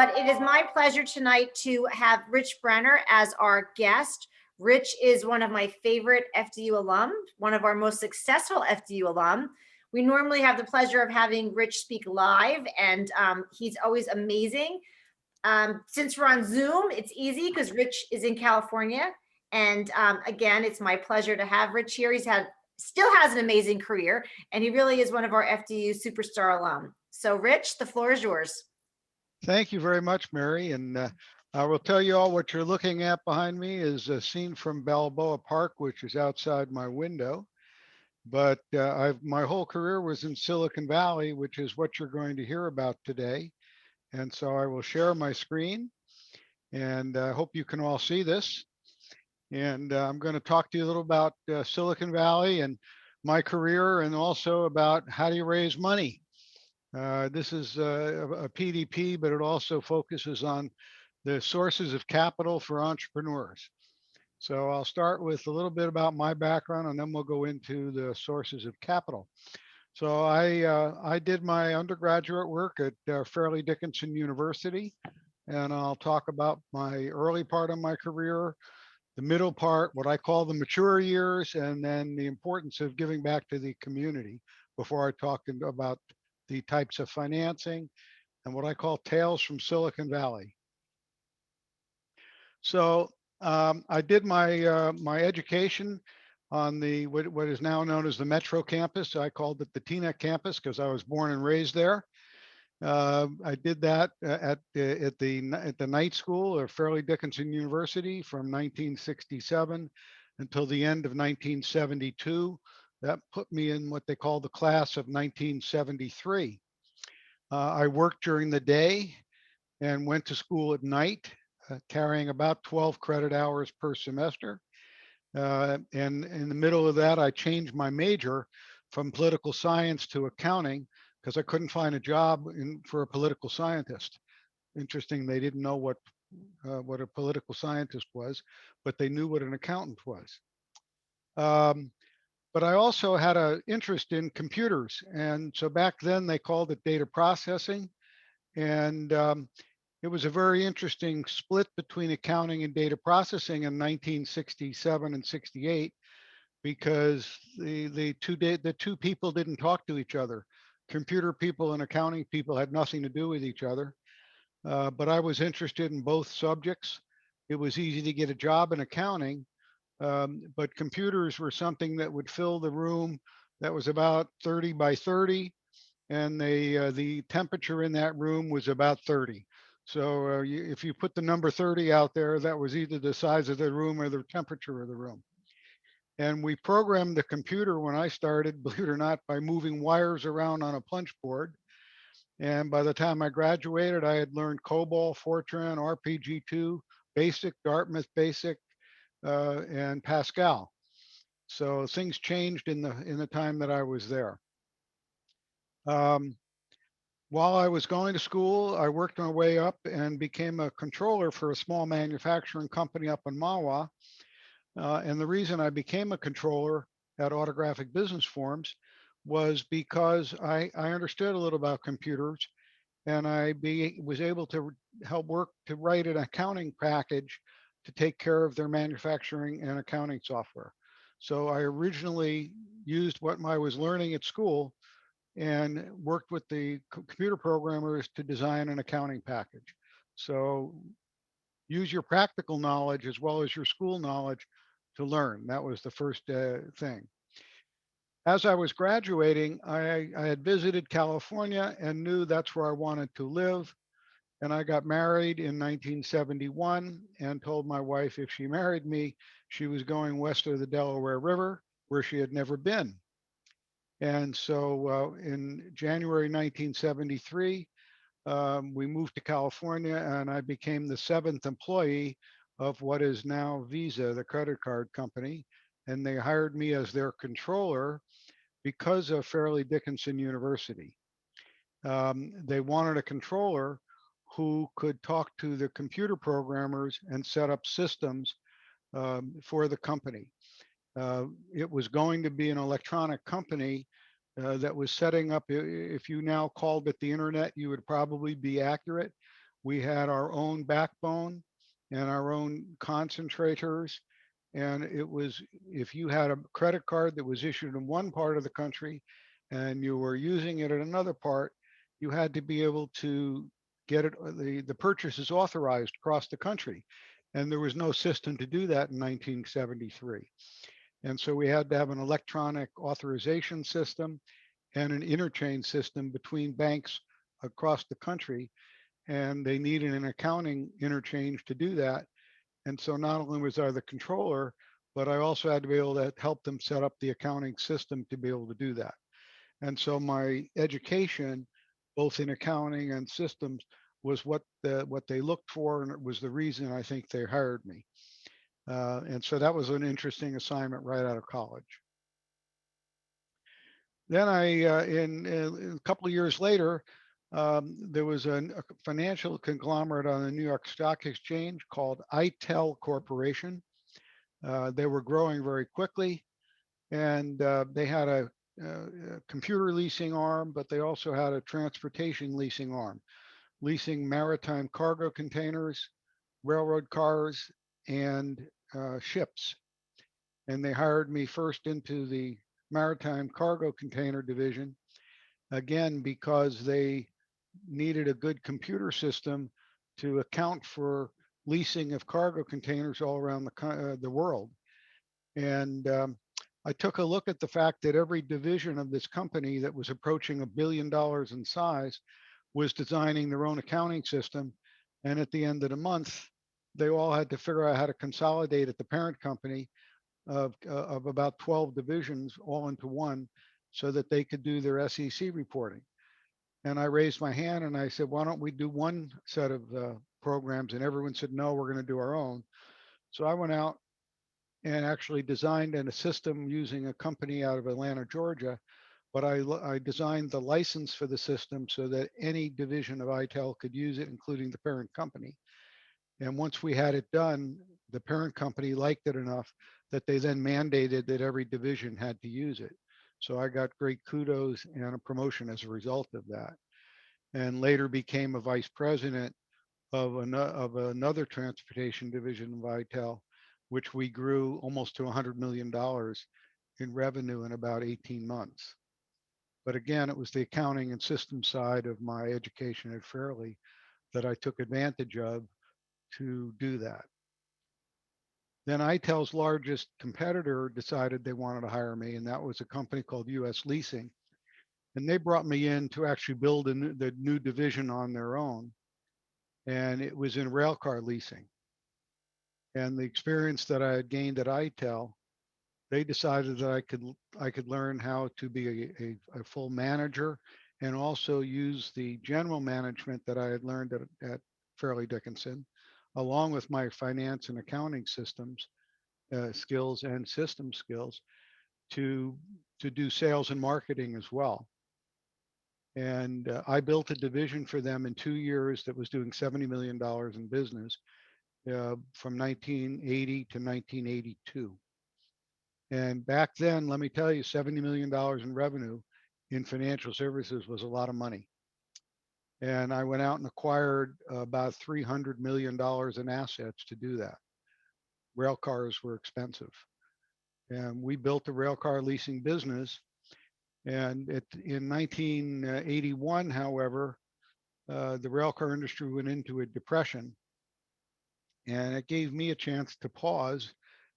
But it is my pleasure tonight to have Rich Brenner as our guest. Rich is one of my favorite FDU alum, one of our most successful FDU alum. We normally have the pleasure of having Rich speak live, and he's always amazing. Since we're on Zoom, it's easy because Rich is in California. And again, it's my pleasure to have Rich here. Still has an amazing career, and he really is one of our FDU superstar alum. So Rich, the floor is yours. Thank you very much, Mary. And I will tell you all what you're looking at behind me is a scene from Balboa Park, which is outside my window. But my whole career was in Silicon Valley, which is what you're going to hear about today. And so I will share my screen, and I hope you can all see this. And I'm going to talk to you a little about Silicon Valley and my career, and also about how do you raise money. This is a PDP, but it also focuses on the sources of capital for entrepreneurs. So I'll start with a little bit about my background, and then we'll go into the sources of capital. So I did my undergraduate work at Fairleigh Dickinson University, and I'll talk about my early part of my career, the middle part, what I call the mature years, and then the importance of giving back to the community before I talk about the types of financing and what I call tales from Silicon Valley. So I did my education on the what is now known as the Metro campus. I called it the TNEC campus because I was born and raised there. I did that at the night school of Fairleigh Dickinson University from 1967 until the end of 1972. That put me in what they call the class of 1973. I worked during the day and went to school at night, carrying about 12 credit hours per semester. And in the middle of that, I changed my major from political science to accounting because I couldn't find a job for a political scientist. Interesting, they didn't know what a political scientist was, but they knew what an accountant was. But I also had an interest in computers. And so back then they called it data processing. And it was a very interesting split between accounting and data processing in 1967 and 68, because the two people didn't talk to each other. Computer people and accounting people had nothing to do with each other. But I was interested in both subjects. It was easy to get a job in accounting, but computers were something that would fill the room that was about 30 by 30, and the temperature in that room was about 30. So if you put the number 30 out there, that was either the size of the room or the temperature of the room. And we programmed the computer when I started, believe it or not, by moving wires around on a punch board. And by the time I graduated, I had learned COBOL, Fortran, RPG2, Basic, Dartmouth Basic, and Pascal. So things changed in the time that I was there. While I was going to school, I worked my way up and became a controller for a small manufacturing company up in Mahwah. And the reason I became a controller at Autographic Business Forms was because I understood a little about computers, and I was able to help work to write an accounting package to take care of their manufacturing and accounting software. So I originally used what I was learning at school and worked with the computer programmers to design an accounting package. So use your practical knowledge as well as your school knowledge to learn. That was the first thing. As I was graduating, I had visited California and knew that's where I wanted to live. And I got married in 1971 and told my wife if she married me, she was going west of the Delaware River, where she had never been. And so in January 1973, we moved to California, and I became the 7th employee of what is now Visa, the credit card company. And they hired me as their controller because of Fairleigh Dickinson University. They wanted a controller who could talk to the computer programmers and set up systems for the company. It was going to be an electronic company that was setting up. If you now called it the internet, you would probably be accurate. We had our own backbone and our own concentrators. And it was, if you had a credit card that was issued in one part of the country and you were using it in another part, you had to be able to get it, the purchases authorized across the country. And there was no system to do that in 1973. And so we had to have an electronic authorization system and an interchange system between banks across the country. And they needed an accounting interchange to do that. And so not only was I the controller, but I also had to be able to help them set up the accounting system to be able to do that. And so my education, both in accounting and systems, was what they looked for, and it was the reason I think they hired me. And so that was an interesting assignment right out of college. Then in a couple of years later, there was a financial conglomerate on the New York Stock Exchange called ITEL Corporation. They were growing very quickly, and they had a computer leasing arm, but they also had a transportation leasing arm, leasing maritime cargo containers, railroad cars, and ships. And they hired me first into the maritime cargo container division, again, because they needed a good computer system to account for leasing of cargo containers all around the world. And I took a look at the fact that every division of this company that was approaching $1 billion in size was designing their own accounting system. And at the end of the month, they all had to figure out how to consolidate at the parent company of about 12 divisions all into one so that they could do their SEC reporting. And I raised my hand and I said, why don't we do one set of programs? And everyone said, no, we're going to do our own. So I went out and actually designed a system using a company out of Atlanta, Georgia. But I designed the license for the system so that any division of ITEL could use it, including the parent company. And once we had it done, the parent company liked it enough that they then mandated that every division had to use it. So I got great kudos and a promotion as a result of that. And later became a vice president of another transportation division of ITEL, which we grew almost to $100 million in revenue in about 18 months. But again, it was the accounting and system side of my education at Fairleigh that I took advantage of to do that. Then ITEL's largest competitor decided they wanted to hire me, and that was a company called US Leasing. And they brought me in to actually build the new division on their own. And it was in railcar leasing. And the experience that I had gained at ITEL, they decided that I could learn how to be a full manager and also use the general management that I had learned at Fairleigh Dickinson, along with my finance and accounting systems skills and system skills to do sales and marketing as well. And I built a division for them in 2 years that was doing $70 million in business from 1980 to 1982. And back then, let me tell you, $70 million in revenue in financial services was a lot of money. And I went out and acquired about $300 million in assets to do that. Rail cars were expensive. And we built the railcar leasing business. And in 1981, however, the railcar industry went into a depression. And it gave me a chance to pause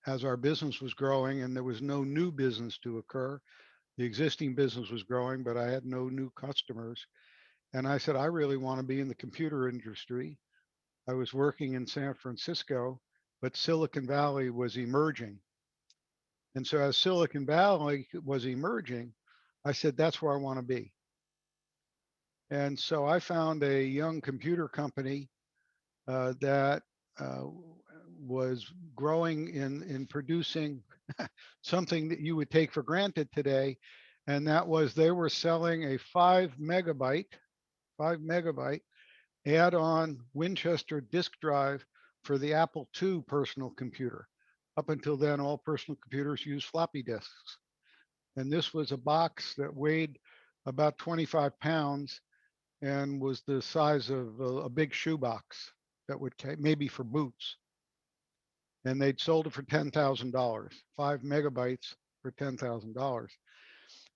as our business was growing and there was no new business to occur. The existing business was growing, but I had no new customers. And I said, I really want to be in the computer industry. I was working in San Francisco, but Silicon Valley was emerging. And so as Silicon Valley was emerging, I said, that's where I want to be. And so I found a young computer company that was growing in producing something that you would take for granted today. And that was they were selling a 5 megabyte add-on Winchester disk drive for the Apple II personal computer. Up until then, all personal computers used floppy disks. And this was a box that weighed about 25 pounds. and was the size of a big shoebox that would maybe for boots. And they'd sold it for $10,000, 5 megabytes for $10,000.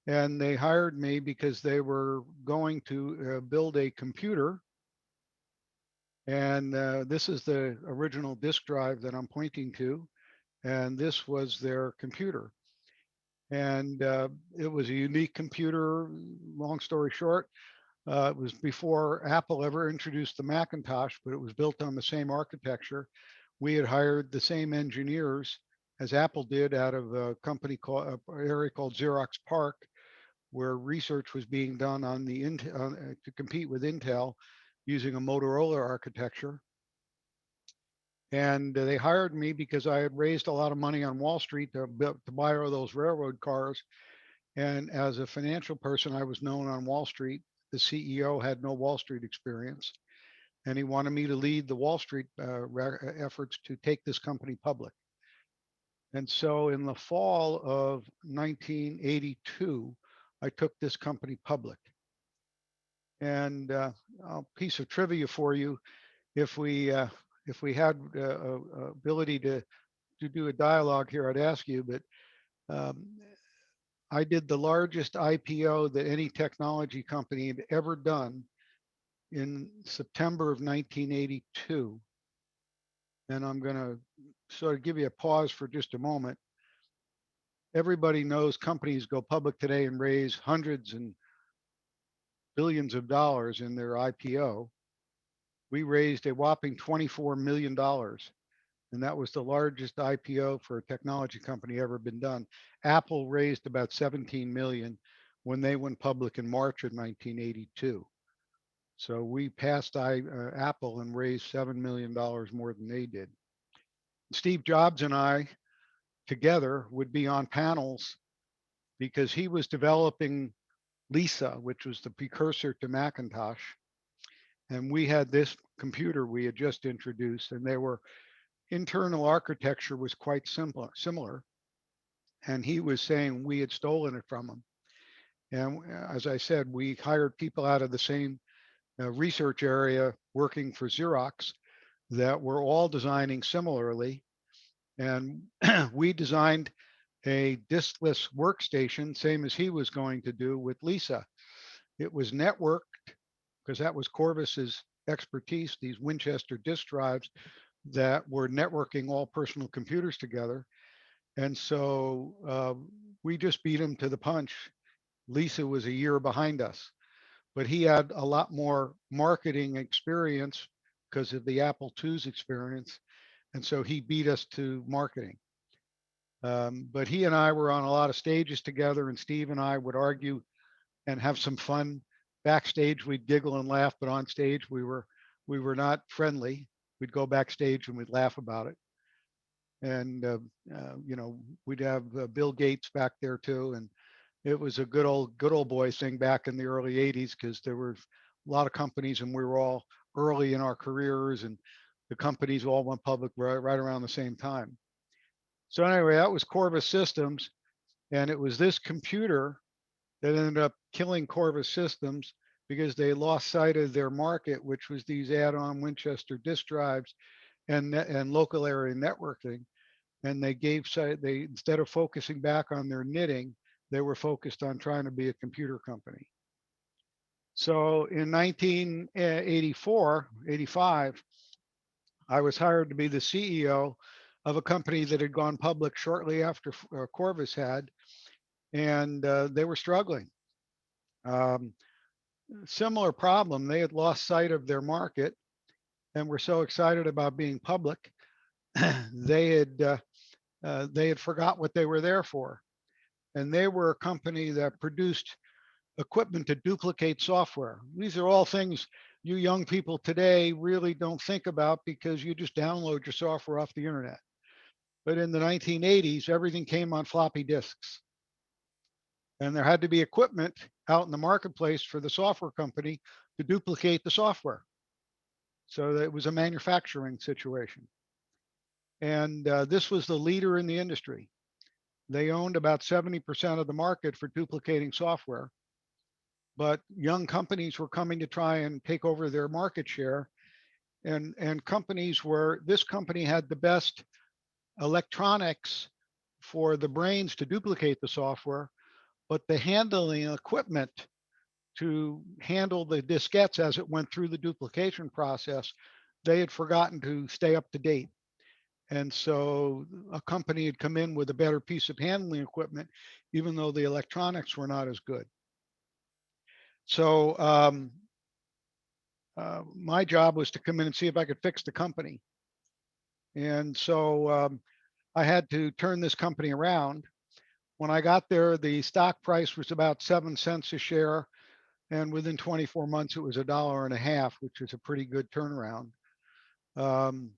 And they hired me because they were going to build a computer. And this is the original disk drive that I'm pointing to. And this was their computer. And it was a unique computer. Long story short, it was before Apple ever introduced the Macintosh, but it was built on the same architecture. We had hired the same engineers as Apple did out of a company called an area called Xerox PARC, where research was being done on the to compete with Intel using a Motorola architecture. And they hired me because I had raised a lot of money on Wall Street to buy all those railroad cars. And as a financial person, I was known on Wall Street. The CEO had no Wall Street experience, and he wanted me to lead the Wall Street efforts to take this company public. And so in the fall of 1982, I took this company public. And a piece of trivia for you: if we had ability to do a dialogue here, I'd ask you, but um, I did the largest IPO that any technology company had ever done in September of 1982. And I'm going to sort of give you a pause for just a moment. Everybody knows companies go public today and raise hundreds and billions of dollars in their IPO. We raised a whopping $24 million. And that was the largest IPO for a technology company ever been done. Apple raised about 17 million when they went public in March of 1982. So we passed Apple and raised $7 million more than they did. Steve Jobs and I together would be on panels because he was developing Lisa, which was the precursor to Macintosh. And we had this computer we had just introduced, and they were internal architecture was quite similar. And he was saying we had stolen it from him. And as I said, we hired people out of the same research area working for Xerox that were all designing similarly. And we designed a diskless workstation, same as he was going to do with Lisa. It was networked because that was Corvus's expertise, these Winchester disk drives that were networking all personal computers together. And so we just beat him to the punch. Lisa was a year behind us, but he had a lot more marketing experience because of the Apple II's experience. And so he beat us to marketing. But he and I were on a lot of stages together, and Steve and I would argue and have some fun. Backstage, we'd giggle and laugh, but on stage, we were not friendly. We'd go backstage and we'd laugh about it. And we'd have Bill Gates back there too, and it was a good old boy thing back in the early '80s because there were a lot of companies, and we were all early in our careers, and the companies all went public right around the same time. So anyway, that was Corvus Systems, and it was this computer that ended up killing Corvus Systems because they lost sight of their market, which was these add-on Winchester disk drives and local area networking. And they instead of focusing back on their knitting, they were focused on trying to be a computer company. So in 1984, 85, I was hired to be the CEO of a company that had gone public shortly after Corvus had, and they were struggling. Um, Similar problem. They had lost sight of their market and were so excited about being public, they had forgot what they were there for. And they were a company that produced equipment to duplicate software. These are all things you young people today really don't think about because you just download your software off the internet. But in the 1980s, everything came on floppy disks. And there had to be equipment out in the marketplace for the software company to duplicate the software. So it was a manufacturing situation. And this was the leader in the industry. They owned about 70% of the market for duplicating software. but young companies were coming to try and take over their market share. And companies where this company had the best electronics for the brains to duplicate the software, but the handling equipment to handle the diskettes as it went through the duplication process, they had forgotten to stay up to date. And so a company had come in with a better piece of handling equipment, even though the electronics were not as good. So my job was to come in and see if I could fix the company. And so I had to turn this company around. When I got there, the stock price was about 7 cents a share. And within 24 months, it was $1.50, which is a pretty good turnaround. Um,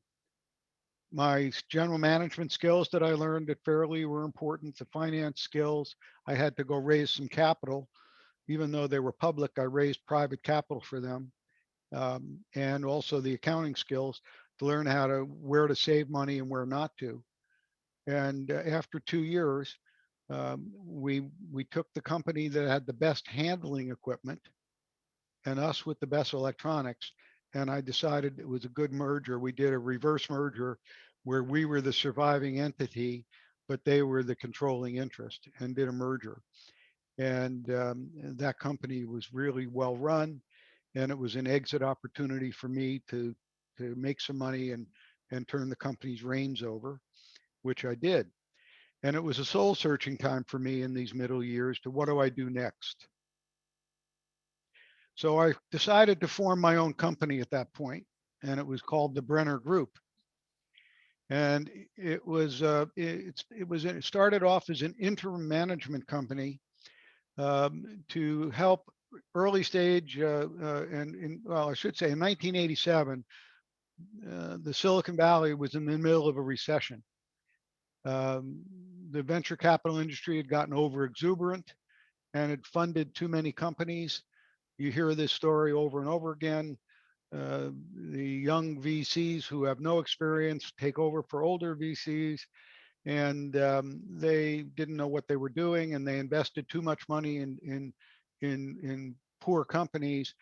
my general management skills that I learned at Fairleigh were important. The finance skills, I had to go raise some capital. Even though they were public, I raised private capital for them. And also the accounting skills to learn how to where to save money and where not to. And after 2 years, we took the company that had the best handling equipment and us with the best electronics. And I decided it was a good merger. We did a reverse merger where we were the surviving entity, but they were the controlling interest, and did a merger. And that company was really well run, and it was an exit opportunity for me to make some money and turn the company's reins over, which I did. And it was a soul searching time for me in these middle years to what do I do next? So I decided to form my own company at that point, and it was called the Brenner Group. And it started off as an interim management company to help early stage well, I should say in 1987, the Silicon Valley was in the middle of a recession. The venture capital industry had gotten over exuberant and had funded too many companies. You hear this story over and over again. The young VCs who have no experience take over for older VCs, and they didn't know what they were doing, and they invested too much money in poor companies,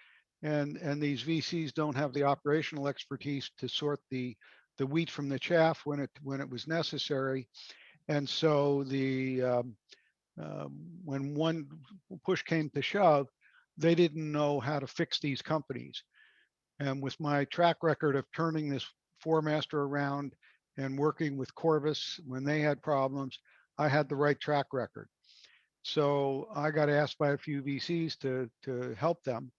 and these VCs don't have the operational expertise to sort the wheat from the chaff when it was necessary. And so when one push came to shove, they didn't know how to fix these companies. And with my track record of turning this four-master around and working with Corvus when they had problems, I had the right track record. So I got asked by a few VCs to help them.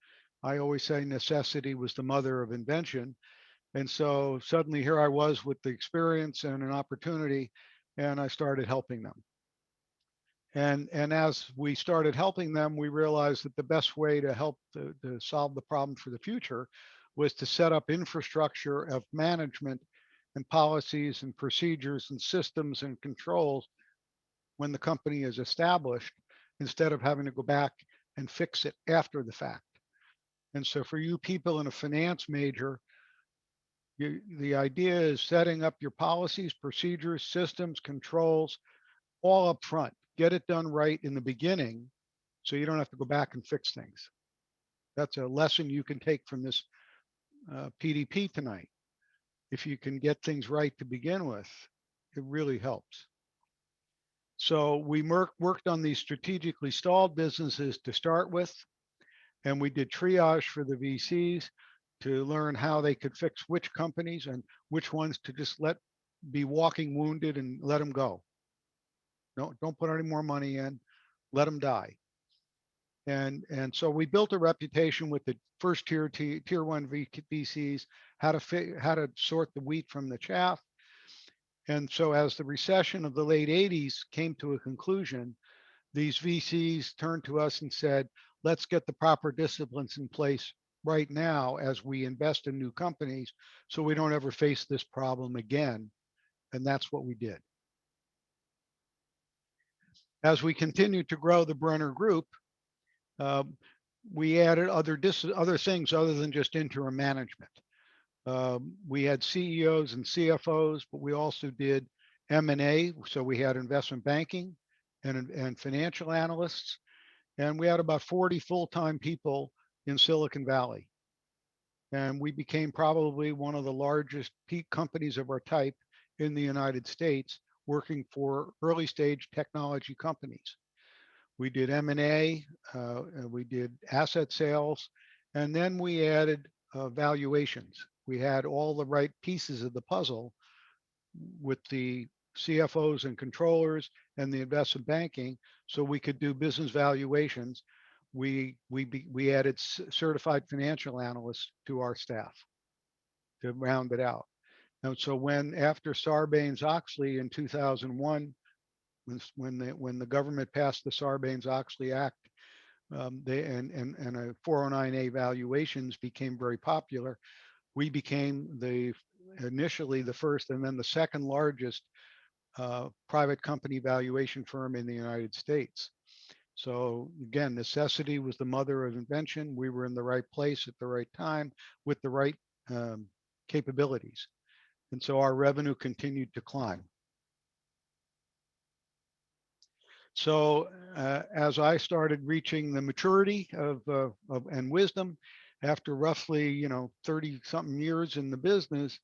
I always say necessity was the mother of invention. And so suddenly here I was with the experience and an opportunity, and I started helping them. And as we started helping them, we realized that the best way to help to solve the problem for the future was to set up infrastructure of management and policies and procedures and systems and controls when the company is established, instead of having to go back and fix it after the fact. And so for you people in a finance major, the idea is setting up your policies, procedures, systems, controls, all up front. Get it done right in the beginning so you don't have to go back and fix things. That's a lesson you can take from this PDP tonight. If you can get things right to begin with, it really helps. So we worked on these strategically stalled businesses to start with, and we did triage for the VCs to learn how they could fix which companies and which ones to just let be walking wounded and let them go. Don't put any more money in, let them die. And so we built a reputation with the first tier one VCs, how to sort the wheat from the chaff. And so as the recession of the late 80s came to a conclusion, these VCs turned to us and said, let's get the proper disciplines in place right now as we invest in new companies so we don't ever face this problem again. And that's what we did. As we continued to grow the Brenner Group, we added other things other than just interim management. We had CEOs and CFOs, but we also did M&A. So we had investment banking and financial analysts. And we had about 40 full-time people in Silicon Valley. And we became probably one of the largest peak companies of our type in the United States, working for early stage technology companies. We did M&A, we did asset sales, and then we added valuations. We had all the right pieces of the puzzle with the CFOs and controllers and the investment banking, so we could do business valuations. We added certified financial analysts to our staff to round it out. And so when after Sarbanes-Oxley in 2001, when the government passed the Sarbanes-Oxley Act, they and a 409A valuations became very popular. We became initially the first and then the second largest private company valuation firm in the United States. So again, necessity was the mother of invention. We were in the right place at the right time with the right um, capabilities. And so our revenue continued to climb. So as I started reaching the maturity and wisdom after roughly 30 something years in the business,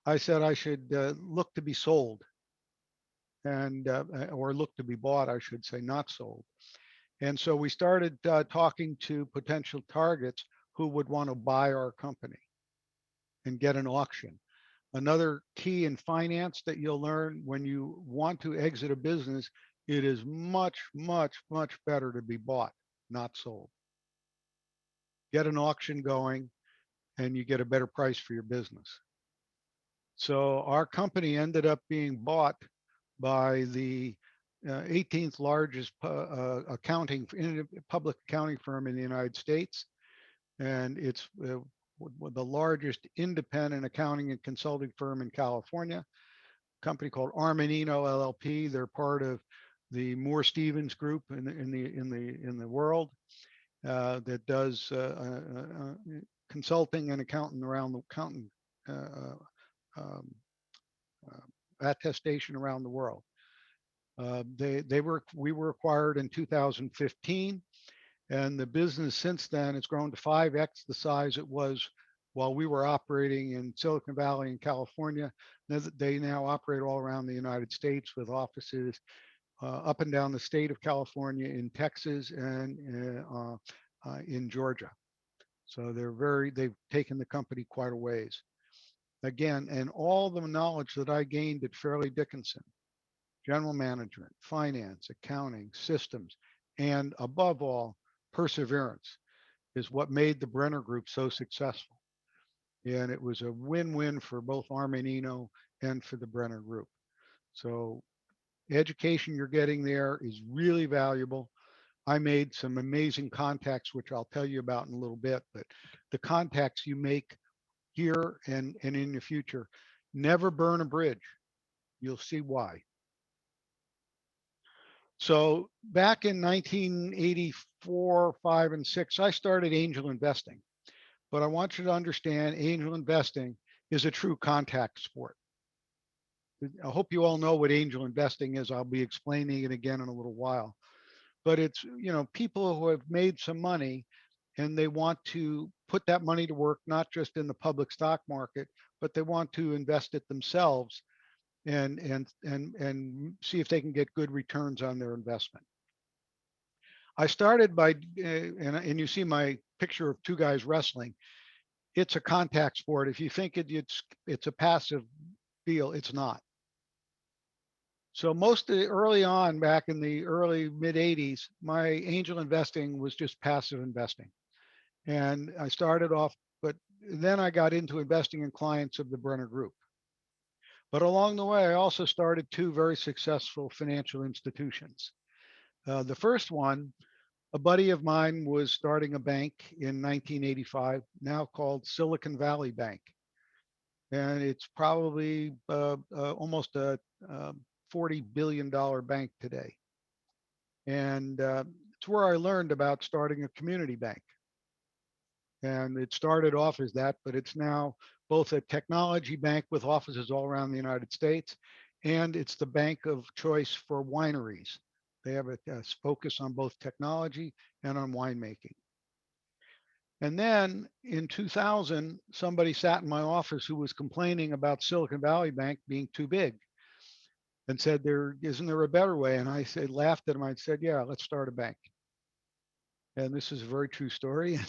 I said I should look to be sold and or look to be bought, I should say, not sold. And so we started talking to potential targets who would want to buy our company and get an auction. Another key in finance that you'll learn when you want to exit a business, it is much, much, much better to be bought, not sold. Get an auction going and you get a better price for your business. So our company ended up being bought by the 18th largest public accounting firm in the United States. And it's the largest independent accounting and consulting firm in California, a company called Armanino LLP. They're part of the Moore Stevens group in the world that does consulting and accounting around the accounting um, attestation around the world. We were acquired in 2015, and the business since then has grown to 5x the size it was while we were operating in Silicon Valley in California. They now operate all around the United States with offices up and down the state of California, in Texas, and in Georgia. So they've taken the company quite a ways. Again, and all the knowledge that I gained at Fairleigh Dickinson, general management, finance, accounting, systems, and above all, perseverance is what made the Brenner Group so successful. And it was a win-win for both Armanino and for the Brenner Group. So education you're getting there is really valuable. I made some amazing contacts, which I'll tell you about in a little bit, but the contacts you make here and in the future, never burn a bridge. You'll see why. So back in 1984, 5, and 6, I started angel investing. But I want you to understand angel investing is a true contact sport. I hope you all know what angel investing is. I'll be explaining it again in a little while. But it's, people who have made some money and they want to put that money to work, not just in the public stock market, but they want to invest it themselves and see if they can get good returns on their investment. I started by, and you see my picture of two guys wrestling. It's a contact sport. If you think it's a passive deal, it's not. So early on, back in the early mid 80s, my angel investing was just passive investing. And I started off, but then I got into investing in clients of the Brenner Group. But along the way, I also started two very successful financial institutions. The first one, a buddy of mine was starting a bank in 1985, now called Silicon Valley Bank. And it's probably almost a $40 billion bank today. And it's where I learned about starting a community bank. And it started off as that, but it's now both a technology bank with offices all around the United States, and it's the bank of choice for wineries They have a focus on both technology and on winemaking. And then in 2000, somebody sat in my office who was complaining about Silicon Valley Bank being too big and said, "There isn't there a better way?" And I said, laughed at him. I said, "Yeah, let's start a bank." And this is a very true story.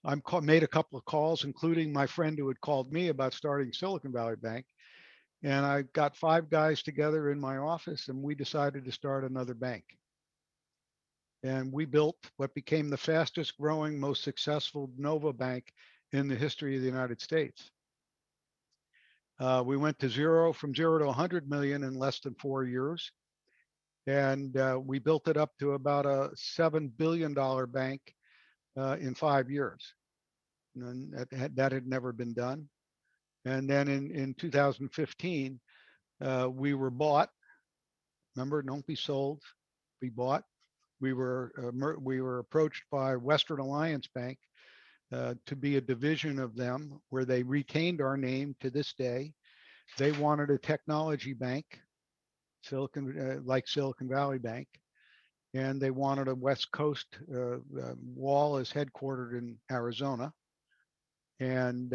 And made a couple of calls, including my friend who had called me about starting Silicon Valley Bank. And I got 5 guys together in my office, and we decided to start another bank. And we built what became the fastest growing, most successful Nova Bank in the history of the United States. We went from zero to 100 million in less than 4 years. And we built it up to about a $7 billion bank in 5 years. And that had never been done. And then in 2015, we were bought. Remember, don't be sold. We bought. We were approached by Western Alliance Bank to be a division of them, where they retained our name to this day. They wanted a technology bank, like Silicon Valley Bank, and they wanted a West Coast. Wall is headquartered in Arizona, and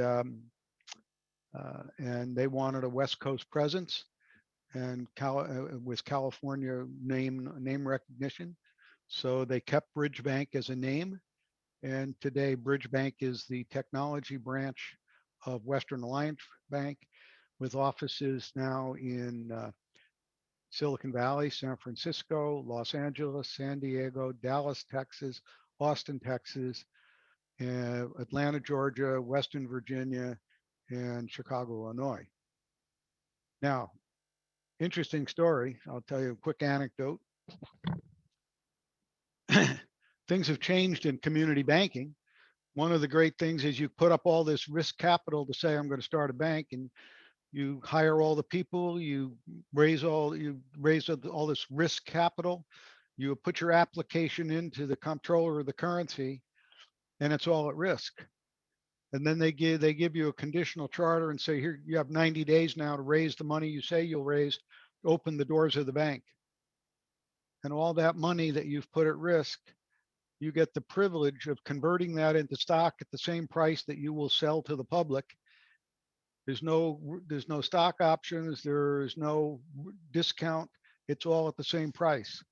they wanted a West Coast presence and with California name recognition. So they kept Bridge Bank as a name, and today Bridge Bank is the technology branch of Western Alliance Bank, with offices now in Silicon Valley, San Francisco, Los Angeles, San Diego, Dallas, Texas, Austin, Texas, Atlanta, Georgia, Western Virginia, and Chicago, Illinois. Now, interesting story. I'll tell you a quick anecdote. Things have changed in community banking. One of the great things is you put up all this risk capital to say, I'm going to start a bank, and you hire all the people, you raise all this risk capital, you put your application into the comptroller of the currency, and it's all at risk. And then they give you a conditional charter and say, here, you have 90 days now to raise the money you say you'll raise, open the doors of the bank. And all that money that you've put at risk, you get the privilege of converting that into stock at the same price that you will sell to the public. There's no stock options. There's no discount. It's all at the same price.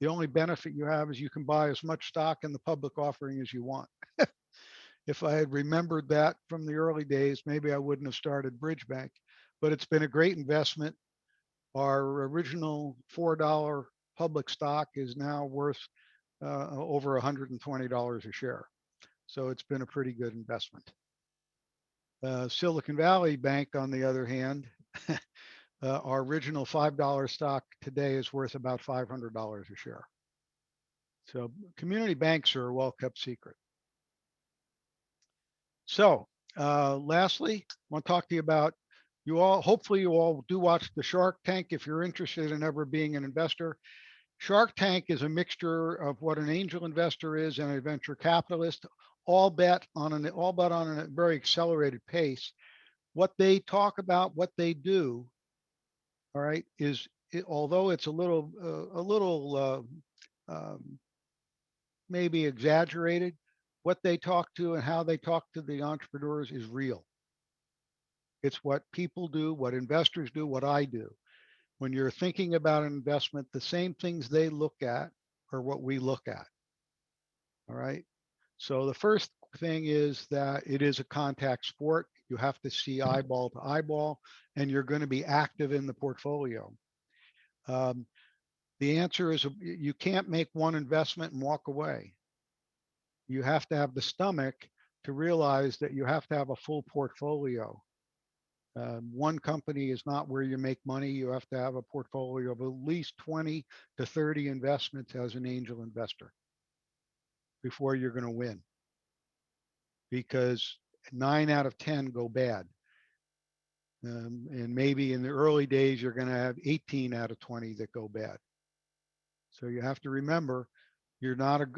The only benefit you have is you can buy as much stock in the public offering as you want. If I had remembered that from the early days, maybe I wouldn't have started Bridge Bank, but it's been a great investment. Our original $4 public stock is now worth over $120 a share. So it's been a pretty good investment. Silicon Valley Bank, on the other hand, our original $5 stock today is worth about $500 a share. So community banks are a well-kept secret. So lastly, I want to talk to you about, hopefully you all do watch the Shark Tank if you're interested in ever being an investor. Shark Tank is a mixture of what an angel investor is and a venture capitalist, all but on a very accelerated pace. What they talk about, what they do, all right, although it's a little maybe exaggerated, what they talk to and how they talk to the entrepreneurs is real. It's what people do, what investors do, what I do. When you're thinking about an investment, the same things they look at are what we look at. All right. So the first thing is that it is a contact sport. You have to see eyeball to eyeball, and you're going to be active in the portfolio. The answer is you can't make one investment and walk away. You have to have the stomach to realize that you have to have a full portfolio. One company is not where you make money. You have to have a portfolio of at least 20 to 30 investments as an angel investor before you're going to win, because 9 out of 10 go bad. And maybe in the early days, you're going to have 18 out of 20 that go bad. So you have to remember, you're not a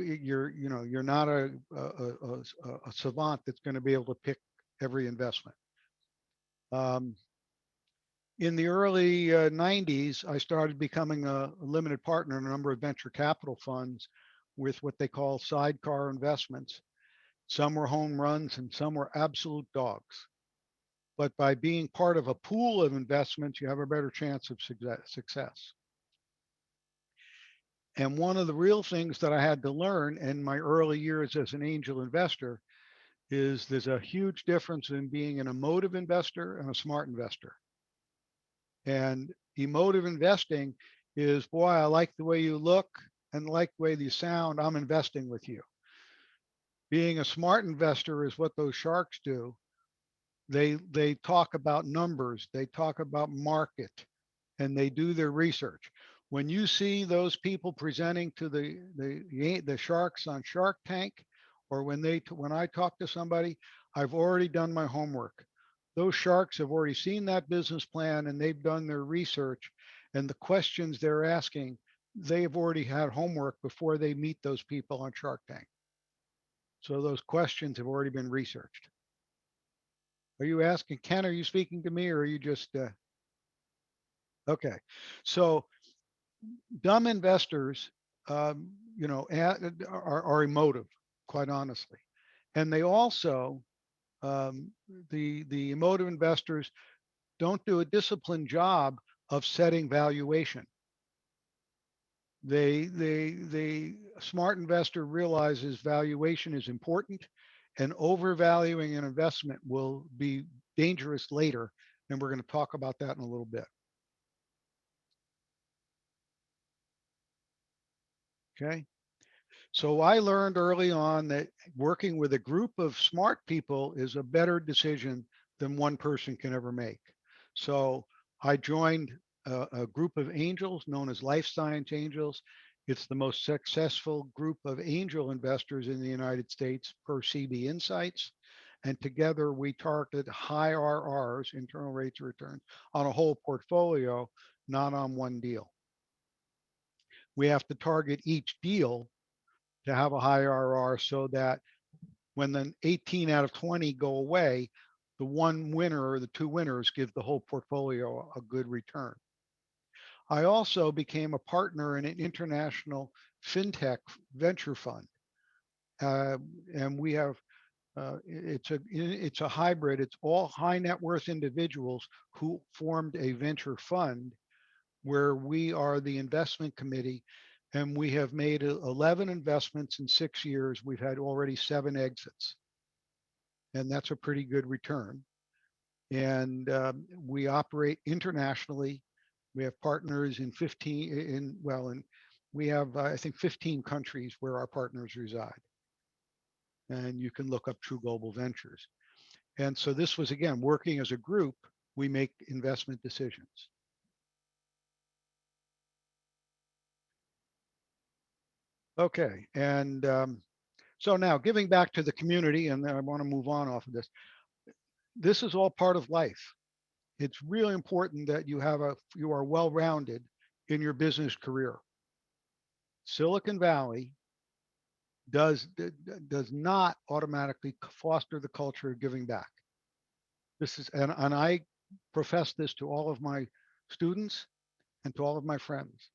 savant that's going to be able to pick every investment. In the early 90s, I started becoming a limited partner in a number of venture capital funds with what they call sidecar investments. Some were home runs and some were absolute dogs. But by being part of a pool of investments, you have a better chance of success. And one of the real things that I had to learn in my early years as an angel investor is there's a huge difference in being an emotive investor and a smart investor. And emotive investing is, boy, I like the way you look and like the way you sound. I'm investing with you. Being a smart investor is what those sharks do. They talk about numbers, they talk about market, and they do their research. When you see those people presenting to the sharks on Shark Tank, or when I talk to somebody, I've already done my homework. Those sharks have already seen that business plan and they've done their research, and the questions they're asking, they have already had homework before they meet those people on Shark Tank. So those questions have already been researched. Are you asking, Ken, are you speaking to me or are you just, okay. So dumb investors, are emotive, quite honestly. And they also, um, the emotive investors don't do a disciplined job of setting valuation. The smart investor realizes valuation is important, and overvaluing an investment will be dangerous later. And we're going to talk about that in a little bit. Okay. So I learned early on that working with a group of smart people is a better decision than one person can ever make. So I joined a group of angels known as life science angels. It's the most successful group of angel investors in the United States per CB Insights. And together we target high RRs, internal rates of return, on a whole portfolio, not on one deal. We have to target each deal to have a high RR so that when the 18 out of 20 go away, the one winner or the two winners give the whole portfolio a good return. I also became a partner in an international fintech venture fund. Uh, and we have it's a hybrid. It's all high net worth individuals who formed a venture fund where we are the investment committee, and we have made 11 investments in 6 years. We've had already 7 exits, and that's a pretty good return. And we operate internationally. We have partners in 15 in well, and we have I think 15 countries where our partners reside. And you can look up True Global Ventures. And so this was again working as a group. We make investment decisions. Okay, and so now giving back to the community, and then I want to move on off of this. This is all part of life. It's really important that you are well-rounded in your business career. Silicon Valley does not automatically foster the culture of giving back. This is and I profess this to all of my students and to all of my friends.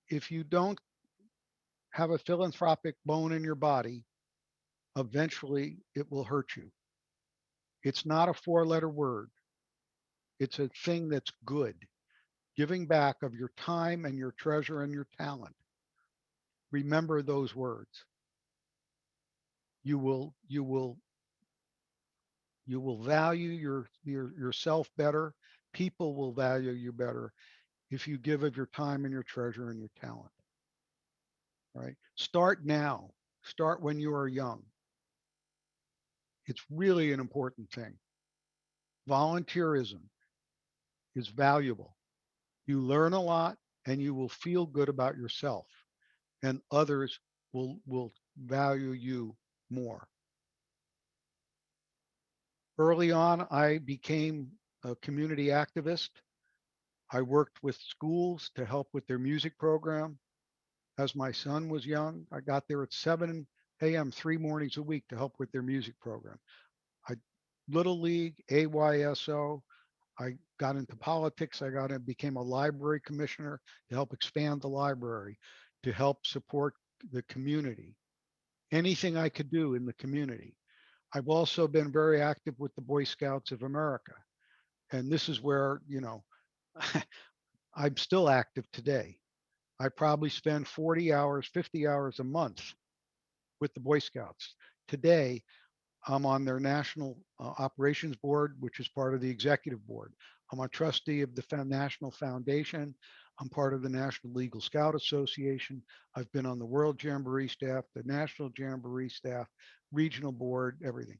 If you don't have a philanthropic bone in your body, eventually it will hurt you. It's not a four-letter word. It's a thing that's good. Giving back of your time and your treasure and your talent. Remember those words. You will value yourself better. People will value you better if you give of your time and your treasure and your talent. Right? Start now. Start when you are young. It's really an important thing. Volunteerism is valuable. You learn a lot and you will feel good about yourself, and others will value you more. Early on, I became a community activist. I worked with schools to help with their music program. As my son was young, I got there at 7 a.m. 3 mornings a week to help with their music program. I Little League, AYSO, I got into politics. Became a library commissioner to help expand the library, to help support the community. Anything I could do in the community. I've also been very active with the Boy Scouts of America. And this is where, I'm still active today. I probably spend 40 hours, 50 hours a month with the Boy Scouts. Today, I'm on their national operations board, which is part of the executive board. I'm a trustee of the National Foundation. I'm part of the National Legal Scout Association. I've been on the World Jamboree staff, the National Jamboree staff, regional board, everything.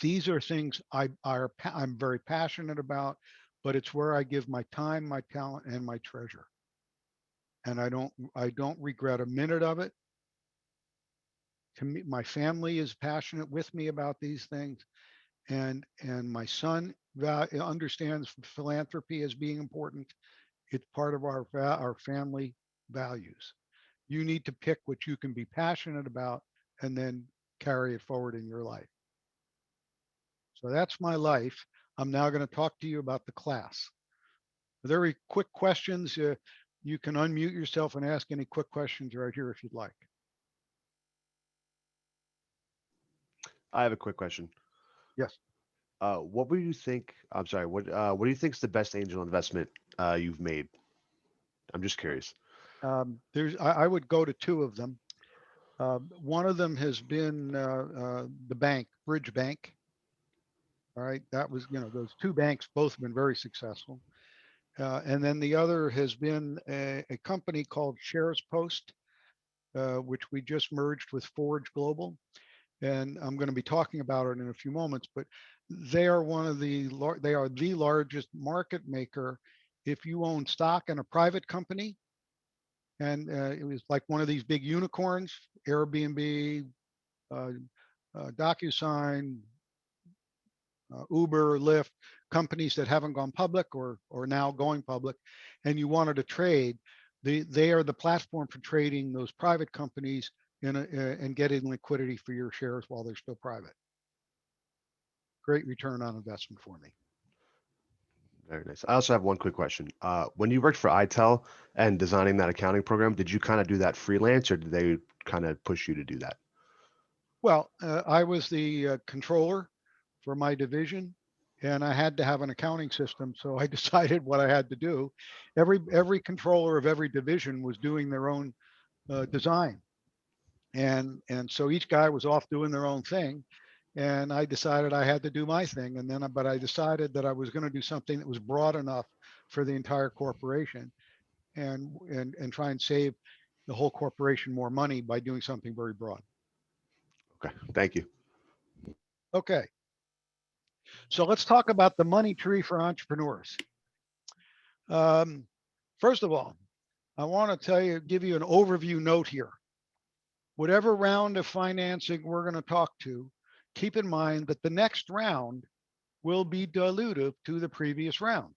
These are things I'm very passionate about, but it's where I give my time, my talent, and my treasure. And I don't regret a minute of it. To me, my family is passionate with me about these things, and my son understands philanthropy as being important. It's part of our family values. You need to pick what you can be passionate about and then carry it forward in your life. So that's my life. I'm now going to talk to you about the class. Very quick questions. You can unmute yourself and ask any quick questions right here if you'd like. I have a quick question. Yes. What would you think? I'm sorry. What do you think is the best angel investment you've made? I'm just curious. I would go to two of them. One of them has been the bank, Bridge Bank. All right, that was, those two banks both have been very successful. And then the other has been a company called Shares Post, which we just merged with Forge Global. And I'm going to be talking about it in a few moments, but they are they are the largest market maker. If you own stock in a private company, and it was like one of these big unicorns, Airbnb, uh, DocuSign, Uber, Lyft, companies that haven't gone public or now going public, and you wanted to trade, they are the platform for trading those private companies and getting liquidity for your shares while they're still private. Great return on investment for me. Very nice. I also have one quick question. When you worked for ITEL and designing that accounting program, did you kind of do that freelance, or did they kind of push you to do that? Well, I was the controller for my division, and I had to have an accounting system, so I decided what I had to do. Every controller of every division was doing their own design, and so each guy was off doing their own thing, and I decided I had to do my thing, and then but I decided that I was going to do something that was broad enough for the entire corporation, and try and save the whole corporation more money by doing something very broad. Okay, thank you. Okay, so let's talk about the money tree for entrepreneurs. Um, First of all, I want to give you an overview note here. Whatever round of financing we're going to talk to, keep in mind that the next round will be dilutive to the previous round.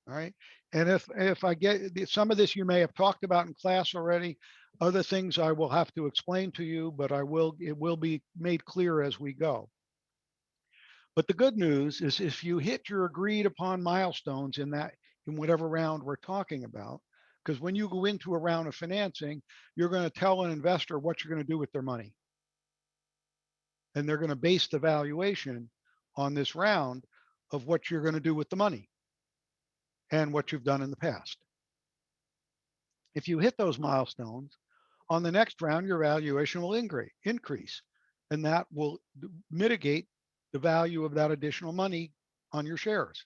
All right. And if I get some of this, you may have talked about in class already. Other things I will have to explain to you, but it will be made clear as we go. But the good news is if you hit your agreed upon milestones in whatever round we're talking about, because when you go into a round of financing, you're going to tell an investor what you're going to do with their money. And they're going to base the valuation on this round of what you're going to do with the money and what you've done in the past. If you hit those milestones, on the next round, your valuation will increase, and that will mitigate the value of that additional money on your shares.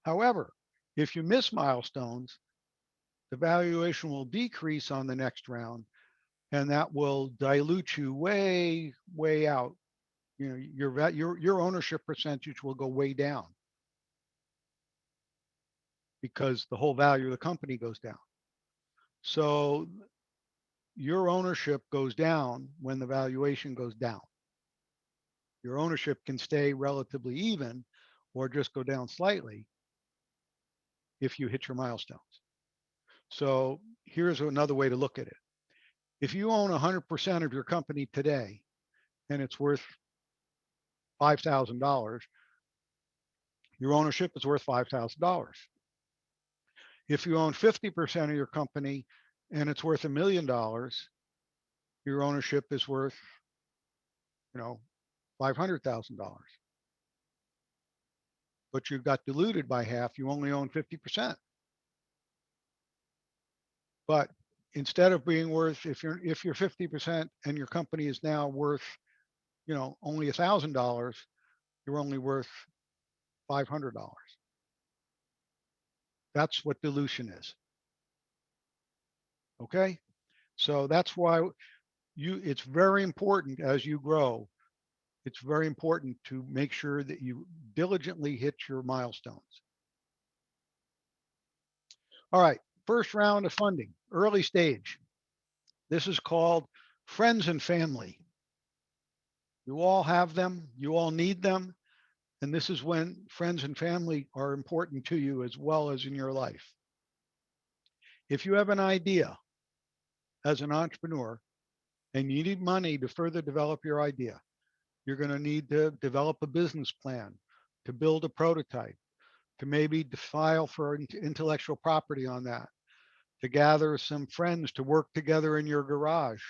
However, if you miss milestones, the valuation will decrease on the next round, and that will dilute you way, way out. Your ownership percentage will go way down because the whole value of the company goes down. So your ownership goes down when the valuation goes down. Your ownership can stay relatively even or just go down slightly if you hit your milestones. So here's another way to look at it. If you own 100% of your company today and it's worth $5,000, your ownership is worth $5,000. If you own 50% of your company and it's worth $1 million, your ownership is worth, $500,000. But you got diluted by half. You only own 50%. But instead of being worth, if you're 50% and your company is now worth, only $1,000, you're only worth $500. That's what dilution is. Okay. So that's why it's very important as you grow. It's very important to make sure that you diligently hit your milestones. All right. First round of funding, early stage. This is called friends and family. You all have them. You all need them. And this is when friends and family are important to you as well as in your life. If you have an idea as an entrepreneur and you need money to further develop your idea, you're going to need to develop a business plan, to build a prototype, to maybe file for intellectual property on that, to gather some friends to work together in your garage.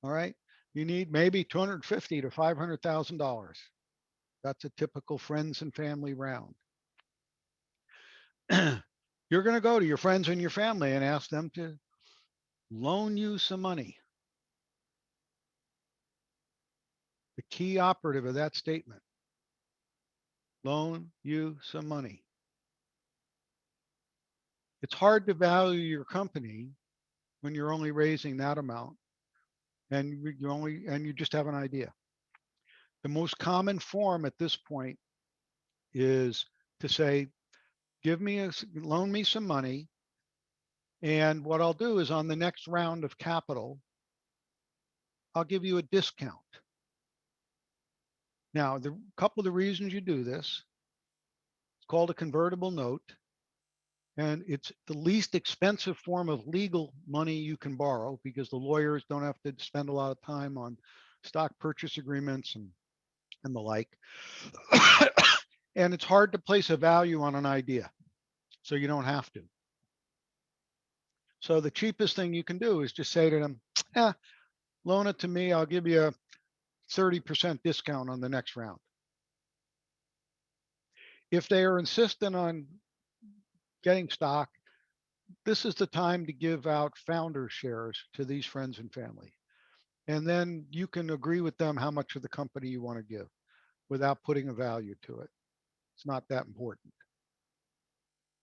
All right. You need maybe $250,000 to $500,000. That's a typical friends and family round. You're going to go to your friends and your family and ask them to loan you some money. The key operative of that statement, loan you some money. It's hard to value your company when you're only raising that amount and you just have an idea. The most common form at this point is to say, loan me some money. And what I'll do is on the next round of capital, I'll give you a discount. Now, the couple of the reasons you do this, it's called a convertible note, and it's the least expensive form of legal money you can borrow because the lawyers don't have to spend a lot of time on stock purchase agreements and the like. And it's hard to place a value on an idea, so you don't have to. So the cheapest thing you can do is just say to them, loan it to me, I'll give you a 30% discount on the next round. If they are insistent on getting stock, this is the time to give out founder shares to these friends and family. And then you can agree with them how much of the company you want to give without putting a value to it. It's not that important.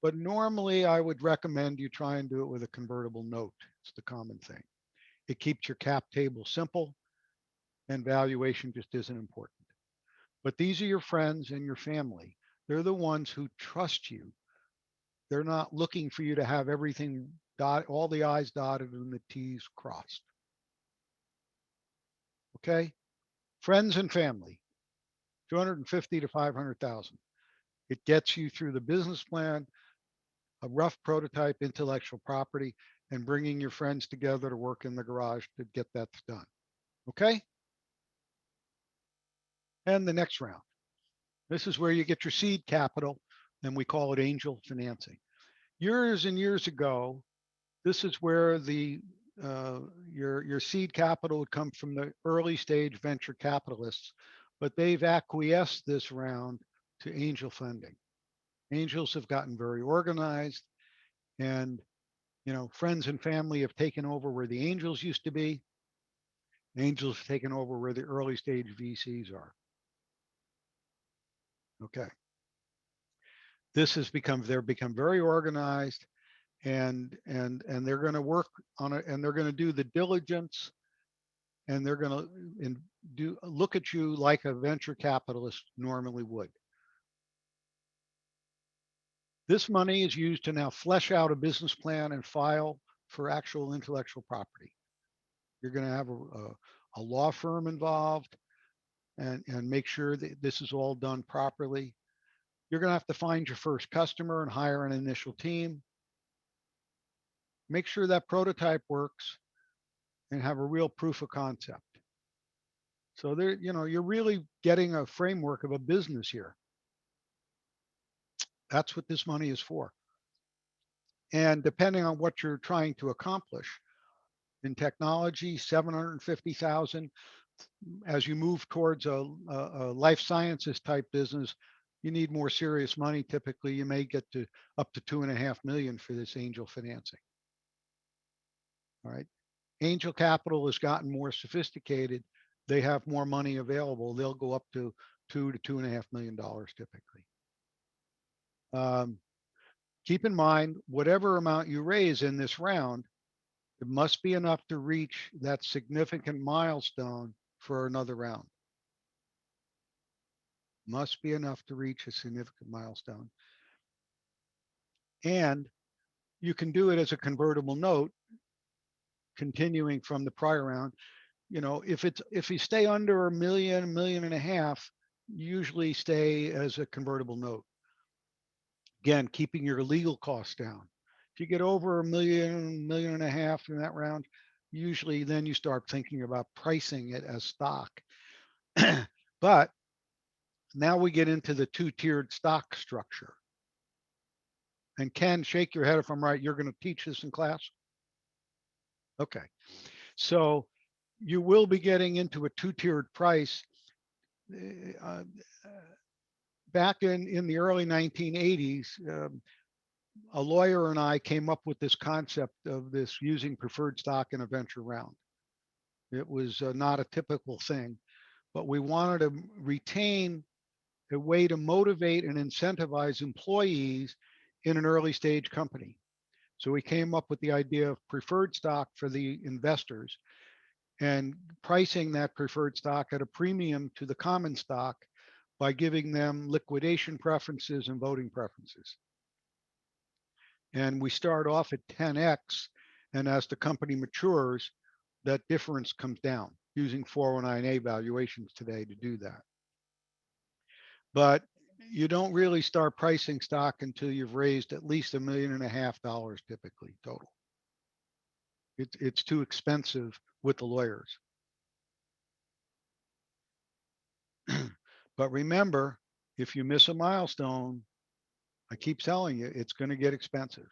But normally I would recommend you try and do it with a convertible note. It's the common thing. It keeps your cap table simple and valuation just isn't important. But these are your friends and your family. They're the ones who trust you. They're not looking for you to have everything all the I's dotted and the T's crossed. Okay? Friends and family, 250 to 500,000. It gets you through the business plan, a rough prototype, intellectual property, and bringing your friends together to work in the garage to get that done. Okay? And the next round. This is where you get your seed capital, and we call it angel financing. Years and years ago, this is where your seed capital would come from the early stage venture capitalists, but they've acquiesced this round to angel funding. Angels have gotten very organized, and friends and family have taken over where the angels used to be. Angels have taken over where the early stage VCs are. Okay. They've become very organized, and they're going to work on it, and they're going to do the diligence, and they're going to look at you like a venture capitalist normally would. This money is used to now flesh out a business plan and file for actual intellectual property. You're going to have a law firm involved and make sure that this is all done properly. You're going to have to find your first customer and hire an initial team. Make sure that prototype works and have a real proof of concept. So there, you're really getting a framework of a business here. That's what this money is for. And depending on what you're trying to accomplish in technology, 750,000. As you move towards a life sciences type business, you need more serious money. Typically, you may get to up to 2.5 million for this angel financing. All right. Angel capital has gotten more sophisticated. They have more money available. They'll go up to $2 to $2.5 million typically. Keep in mind, whatever amount you raise in this round, it must be enough to reach that significant milestone for another round. Must be enough to reach a significant milestone. And you can do it as a convertible note, continuing from the prior round. If you stay under a million and a half, usually stay as a convertible note. Again, keeping your legal costs down. If you get over a million and a half in that round, usually then you start thinking about pricing it as stock. But now we get into the two-tiered stock structure. And Ken, shake your head if I'm right. You're going to teach this in class? Okay. So you will be getting into a two-tiered price. Back in the early 1980s, a lawyer and I came up with this concept of this using preferred stock in a venture round. It was not a typical thing, but we wanted to retain a way to motivate and incentivize employees in an early stage company. So we came up with the idea of preferred stock for the investors and pricing that preferred stock at a premium to the common stock by giving them liquidation preferences and voting preferences. And we start off at 10x, and as the company matures, that difference comes down using 409A valuations today to do that. But you don't really start pricing stock until you've raised at least $1.5 million typically total. It's too expensive with the lawyers. But remember, if you miss a milestone, I keep telling you, it's going to get expensive.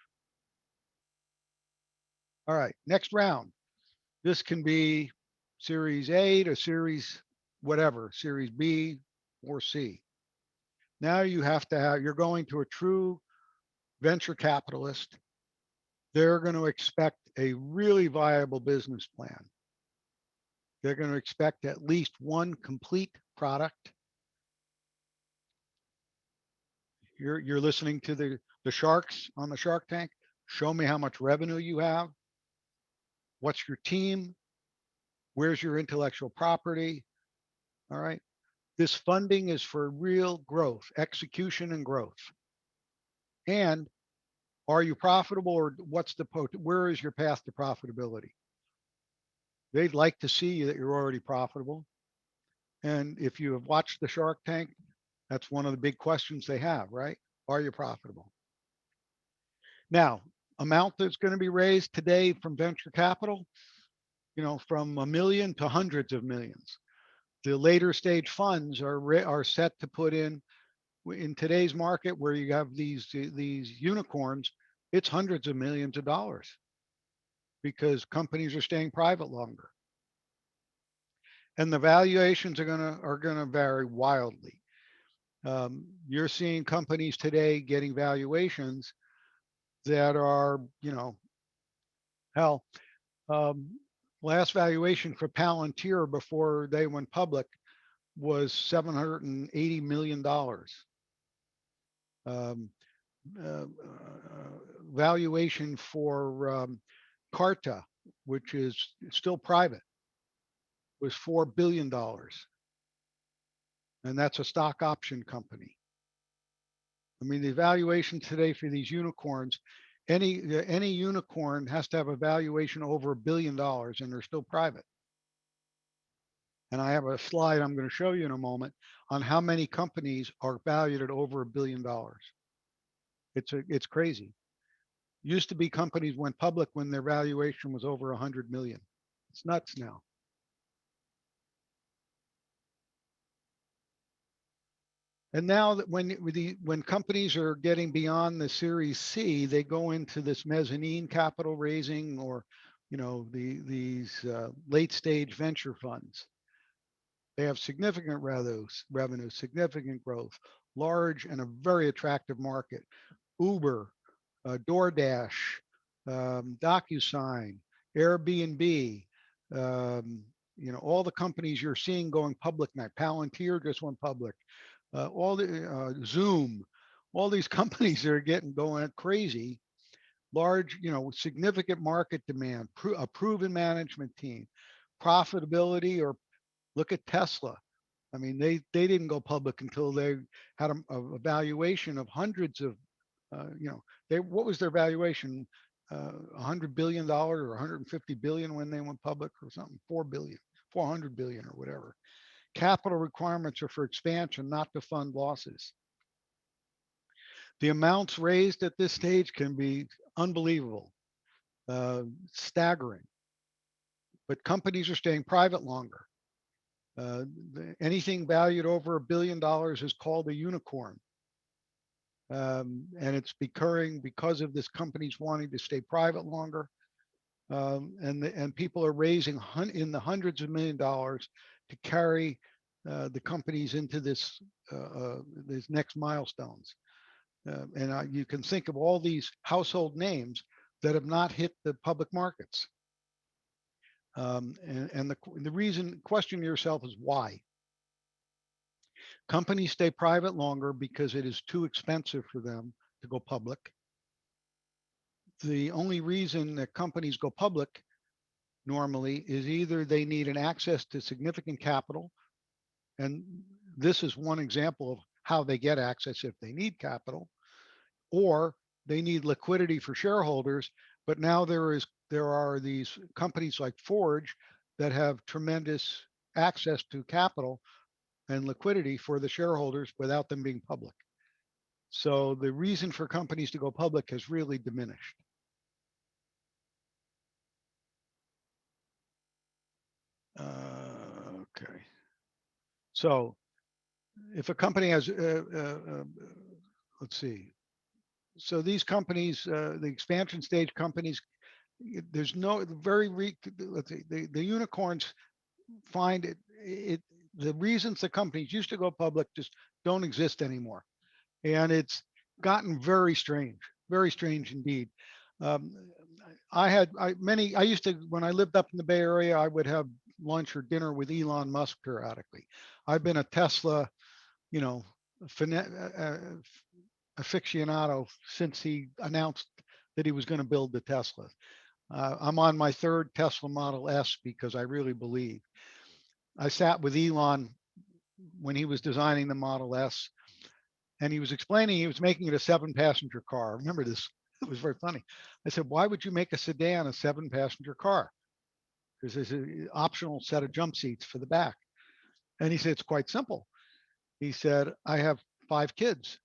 All right, next round. This can be Series A to Series whatever, Series B or C. Now you're going to a true venture capitalist. They're going to expect a really viable business plan. They're going to expect at least one complete product. You're listening to the sharks on the Shark Tank. Show me how much revenue you have. What's your team? Where's your intellectual property? All right. This funding is for real growth, execution and growth. And are you profitable, or where is your path to profitability? They'd like to see that you're already profitable. And if you have watched the Shark Tank, that's one of the big questions they have, right? Are you profitable? Now, amount that's going to be raised today from venture capital, from $1 million to hundreds of millions. The later stage funds are set to put in today's market where you have these unicorns. It's hundreds of millions of dollars because companies are staying private longer, and the valuations are gonna vary wildly. You're seeing companies today getting valuations that are, hell, last valuation for Palantir before they went public was $780 million. Valuation for Carta, which is still private, was $4 billion. And that's a stock option company. I mean, the valuation today for these unicorns, any unicorn has to have a valuation over $1 billion, and they're still private. And I have a slide I'm going to show you in a moment on how many companies are valued at over $1 billion. It's crazy. Used to be companies went public when their valuation was over 100 million. It's nuts now. And now that when companies are getting beyond the Series C, they go into this mezzanine capital raising, or these late stage venture funds. They have significant revenue, significant growth, large and a very attractive market. Uber, DoorDash, DocuSign, Airbnb, all the companies you're seeing going public now. Palantir just went public. All the Zoom, all these companies are going crazy. Large, significant market demand, a proven management team, profitability, or look at Tesla. I mean, they didn't go public until they had a valuation of hundreds of, what was their valuation? $100 billion or 150 billion when they went public, or something, 4 billion, 400 billion or whatever. Capital requirements are for expansion, not to fund losses. The amounts raised at this stage can be unbelievable, staggering. But companies are staying private longer. Anything valued over $1 billion is called a unicorn. And it's occurring because of this companies wanting to stay private longer. And people are raising in the hundreds of $millions to carry the companies into these next milestones. And you can think of all these household names that have not hit the public markets. And the reason, question yourself, is why? Companies stay private longer because it is too expensive for them to go public. The only reason that companies go public normally is either they need an access to significant capital, and this is one example of how they get access if they need capital, or they need liquidity for shareholders. But now there are these companies like Forge that have tremendous access to capital and liquidity for the shareholders without them being public. So the reason for companies to go public has really diminished. Okay. So if a company has, let's see. So these companies, the expansion stage companies, there's no let's see, the unicorns find the reasons the companies used to go public just don't exist anymore. And it's gotten very strange indeed. I used to, when I lived up in the Bay Area, I would have lunch or dinner with Elon Musk periodically. I've been a Tesla, aficionado since he announced that he was going to build the Tesla. I'm on my third Tesla Model S because I really believe. I sat with Elon when he was designing the Model S, and he was explaining he was making it a 7-passenger car. I remember this. It was very funny. I said, why would you make a sedan a 7-passenger car? Because there's an optional set of jump seats for the back. And he said, it's quite simple. He said, I have 5 kids.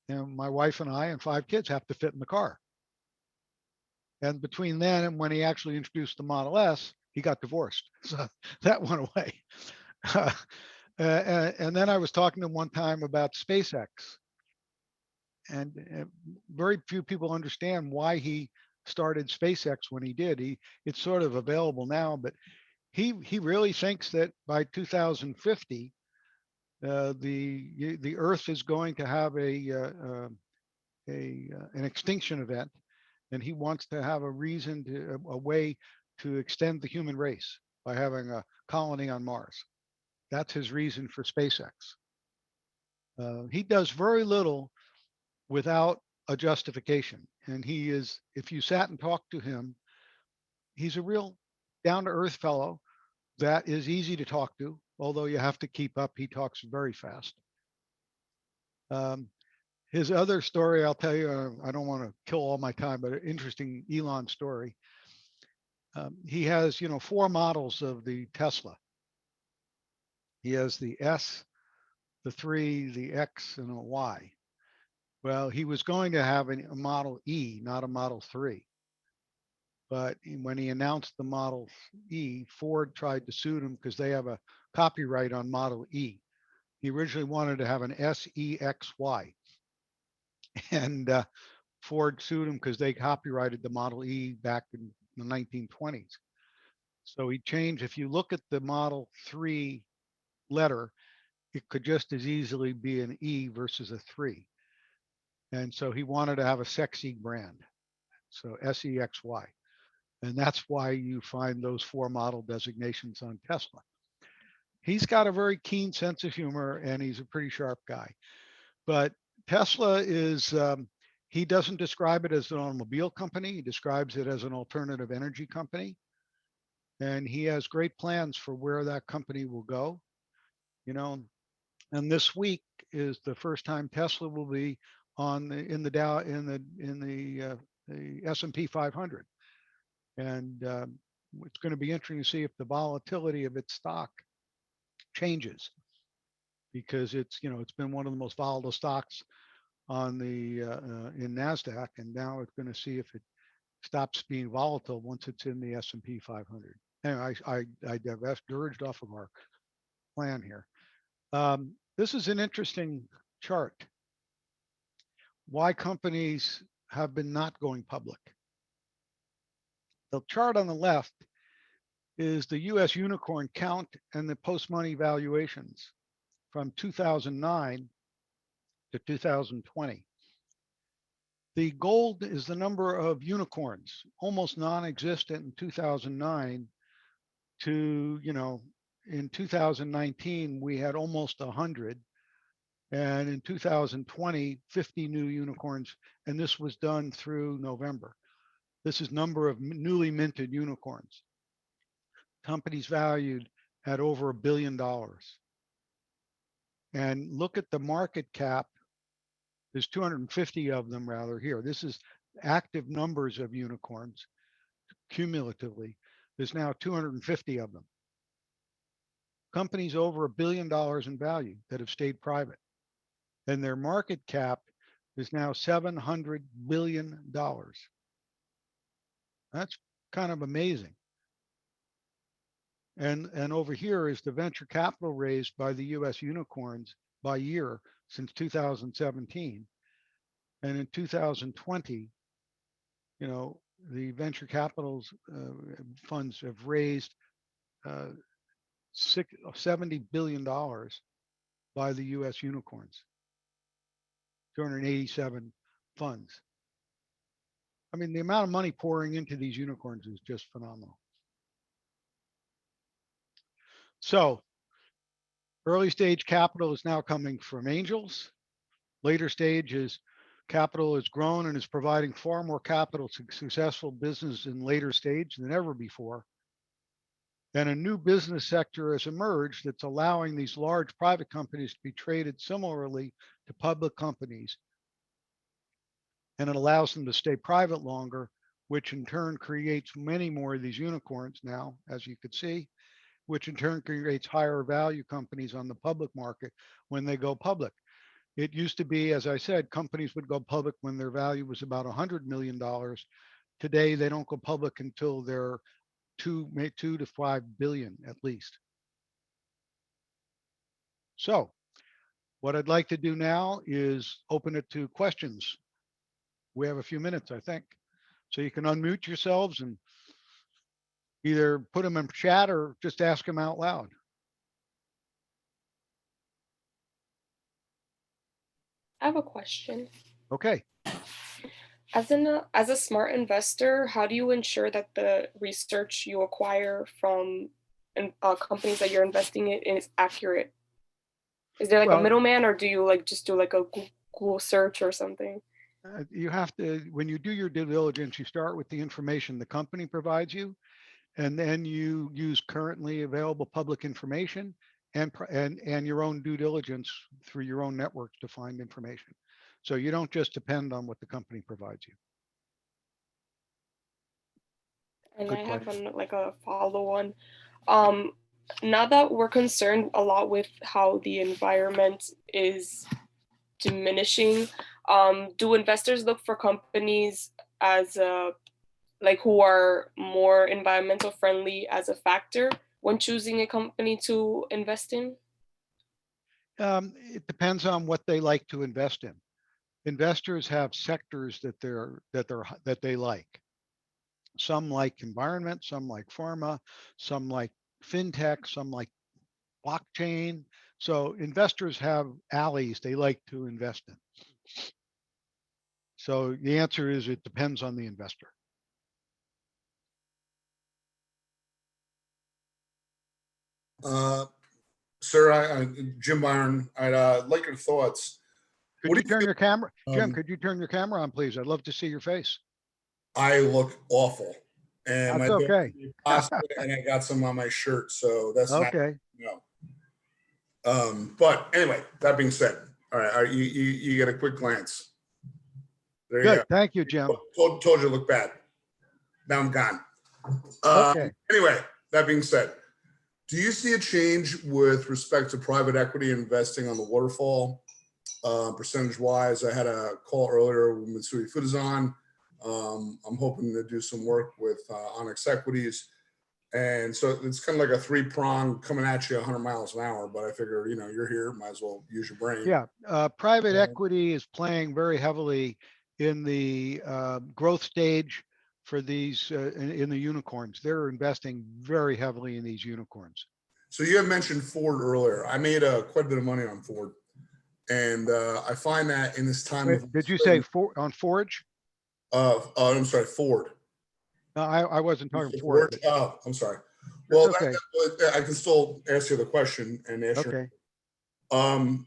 And my wife and I and 5 kids have to fit in the car. And between then and when he actually introduced the Model S, he got divorced. So that went away. And then I was talking to him one time about SpaceX. And very few people understand why he started SpaceX when he did. It's sort of available now, but he really thinks that by 2050, the Earth is going to have an extinction event, and he wants to have a way to extend the human race by having a colony on Mars. That's his reason for SpaceX. He does very little without a justification. And if you sat and talked to him, he's a real down-to-earth fellow that is easy to talk to, although you have to keep up. He talks very fast. His other story, I'll tell you, I don't want to kill all my time, but an interesting Elon story. He has, 4 models of the Tesla. He has the S, the 3, the X, and a Y. Well, he was going to have a Model E, not a Model 3. But when he announced the Model E, Ford tried to sue him because they have a copyright on Model E. He originally wanted to have an SEXY, and Ford sued him because they copyrighted the Model E back in the 1920s. So he changed. If you look at the Model 3 letter, it could just as easily be an E versus a 3. And so he wanted to have a sexy brand. So SEXY. And that's why you find those 4 model designations on Tesla. He's got a very keen sense of humor and he's a pretty sharp guy. But Tesla is, he doesn't describe it as an automobile company. He describes it as an alternative energy company. And he has great plans for where that company will go. You know, and this week is the first time Tesla will be on the S&P 500. And it's going to be interesting to see if the volatility of its stock changes, because it's been one of the most volatile stocks on the in NASDAQ, and now it's going to see if it stops being volatile once it's in the S&P 500. Anyway, I diverged off of our plan here. This is an interesting chart. Why companies have been not going public. The chart on the left is the US unicorn count and the post-money valuations from 2009 to 2020. The gold is the number of unicorns, almost non-existent in 2009 to, in 2019, we had almost 100. And in 2020, 50 new unicorns, and this was done through November. This is number of newly minted unicorns. Companies valued at over $1 billion. And look at the market cap. There's 250 of them rather here. This is active numbers of unicorns cumulatively. There's now 250 of them. Companies over $1 billion in value that have stayed private. And their market cap is now $700 billion. That's kind of amazing. And over here is the venture capital raised by the US unicorns by year since 2017. And in 2020, the venture capitals funds have raised $70 billion by the US unicorns, 287 funds. I mean, the amount of money pouring into these unicorns is just phenomenal. So early stage capital is now coming from angels. Later stage is capital has grown and is providing far more capital to successful business in later stage than ever before. And a new business sector has emerged that's allowing these large private companies to be traded similarly to public companies. And it allows them to stay private longer, which in turn creates many more of these unicorns now, as you could see, which in turn creates higher value companies on the public market when they go public. It used to be, as I said, companies would go public when their value was about $100 million. Today, they don't go public until they're 2 to 5 billion at least. So what I'd like to do now is open it to questions. We have a few minutes, I think. So you can unmute yourselves and either put them in chat or just ask them out loud. I have a question. Okay. As a smart investor, how do you ensure that the research you acquire from companies that you're investing in is accurate? Is there like a middleman, or do you just do like a Google search or something? You have to, when you do your due diligence, you start with the information the company provides you, and then you use currently available public information and your own due diligence through your own networks to find information. So you don't just depend on what the company provides you. And I have a follow-on. Now that we're concerned a lot with how the environment is diminishing, do investors look for companies as who are more environmental friendly as a factor when choosing a company to invest in? It depends on what they like to invest in. Investors have sectors that they like. Some like environment, some like pharma, some like fintech, some like blockchain. So investors have alleys they like to invest in. So the answer is it depends on the investor. Sir, Jim Byron, I'd like your thoughts. Could What you do you turn feel- your camera, Jim? um, Could you turn your camera on, please? I'd love to see your face. I look awful, and That's my okay. pasta, and I got some on my shirt, so that's not, Okay. you know. But anyway, that being said, all right, you get a quick glance. There you Good. Thank you, Jim. go. Told you to look bad. Now I'm gone. Okay. Anyway, that being said, do you see a change with respect to private equity investing on the waterfall? Percentage wise, I had a call earlier with Mitsui Fudosan. I'm hoping to do some work with Onyx Equities. And so it's kind of like a three-prong coming at you 100 miles an hour. But I figure, you know, you're here, might as well use your brain. Yeah. Private Yeah. equity is playing very heavily in the growth stage for these in the unicorns. They're investing very heavily in these unicorns. So you had mentioned Ford earlier. I made quite a bit of money on Ford. And I find that in this time Wait, of did you say on Forge? I'm sorry, Ford. No, I wasn't talking Ford. Ford. But Oh, I'm sorry. Well, okay. I can still ask you the question and answer. Okay.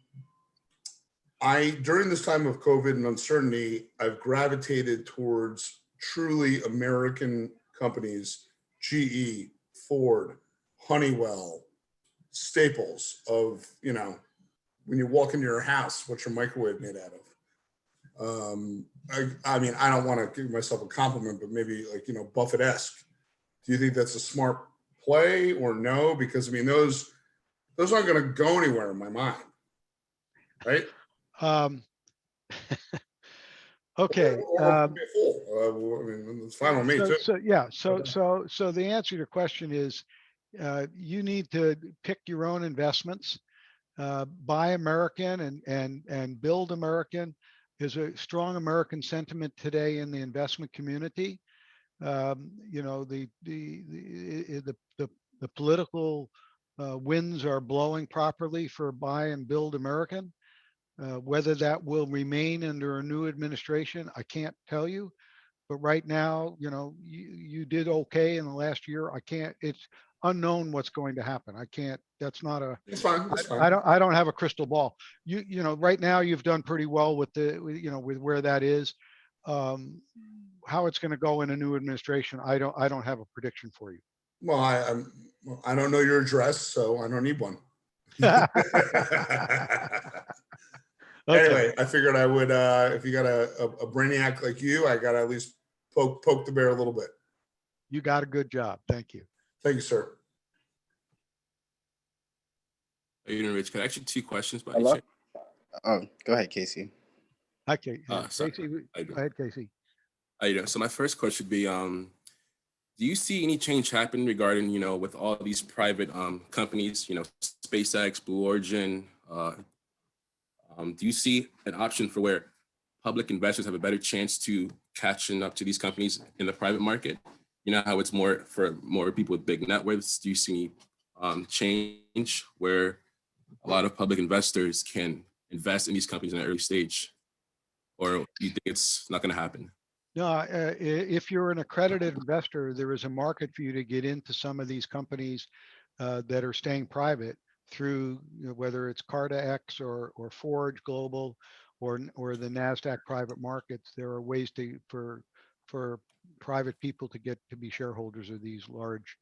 During this time of COVID and uncertainty, I've gravitated towards truly American companies, GE, Ford, Honeywell, staples of, you know, when you walk into your house, what's your microwave made out of? I mean, I don't want to give myself a compliment, but maybe like, you know, Buffett-esque. Do you think that's a smart play or no? Because I mean, those aren't going to go anywhere in my mind, right? Okay. Or I mean, it's fine with me too. So the answer to your question is, you need to pick your own investments, buy American and build American. There's a strong American sentiment today in the investment community. You know, the political winds are blowing properly for buy and build American. Whether that will remain under a new administration, I can't tell you. But right now, you know, you did okay in the last year. It's unknown what's going to happen. That's not a, It's fine. It's fine. I don't have a crystal ball. You know, right now you've done pretty well with with where that is. How it's going to go in a new administration, I don't have a prediction for you. Well, I don't know your address, so I don't need one. Okay. Anyway, I figured I would, if you got a brainiac like you, I got to at least poke the bear a little bit. You got a good job. Thank you. Thank you, sir. How you doing, Rich? Can I ask you two questions? By Hello? chance? Oh, go ahead, Casey. Okay. Sorry. Casey, I go ahead, Casey. How you doing? So my first question would be, do you see any change happen regarding, you know, with all these private companies, you know, SpaceX, Blue Origin, do you see an option for where public investors have a better chance to catching up to these companies in the private market? You know how it's more for more people with big net worths. Do you see change where a lot of public investors can invest in these companies in an early stage, or do you think it's not going to happen? No, if you're an accredited investor, there is a market for you to get into some of these companies that are staying private through, you know, whether it's Carta X or Forge Global or the NASDAQ private markets. There are ways for private people to get to be shareholders of these large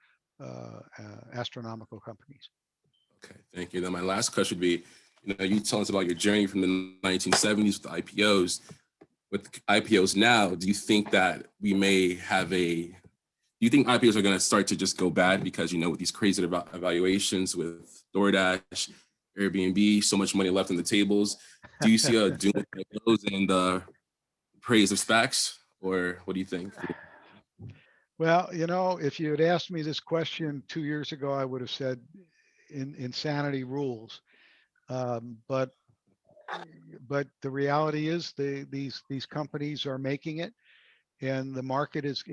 astronomical companies. Okay, thank you. Then my last question would be, you know, you tell us about your journey from the 1970s with the IPOs. With IPOs now, do you think that we may have do you think IPOs are going to start to just go bad because, you know, with these crazy evaluations with DoorDash, Airbnb, so much money left on the tables? Do you see a doom of those and the praise of SPACs, or what do you think? Well, you know, if you had asked me this question 2 years ago, I would have said insanity rules. But the reality is these companies are making it, and the market is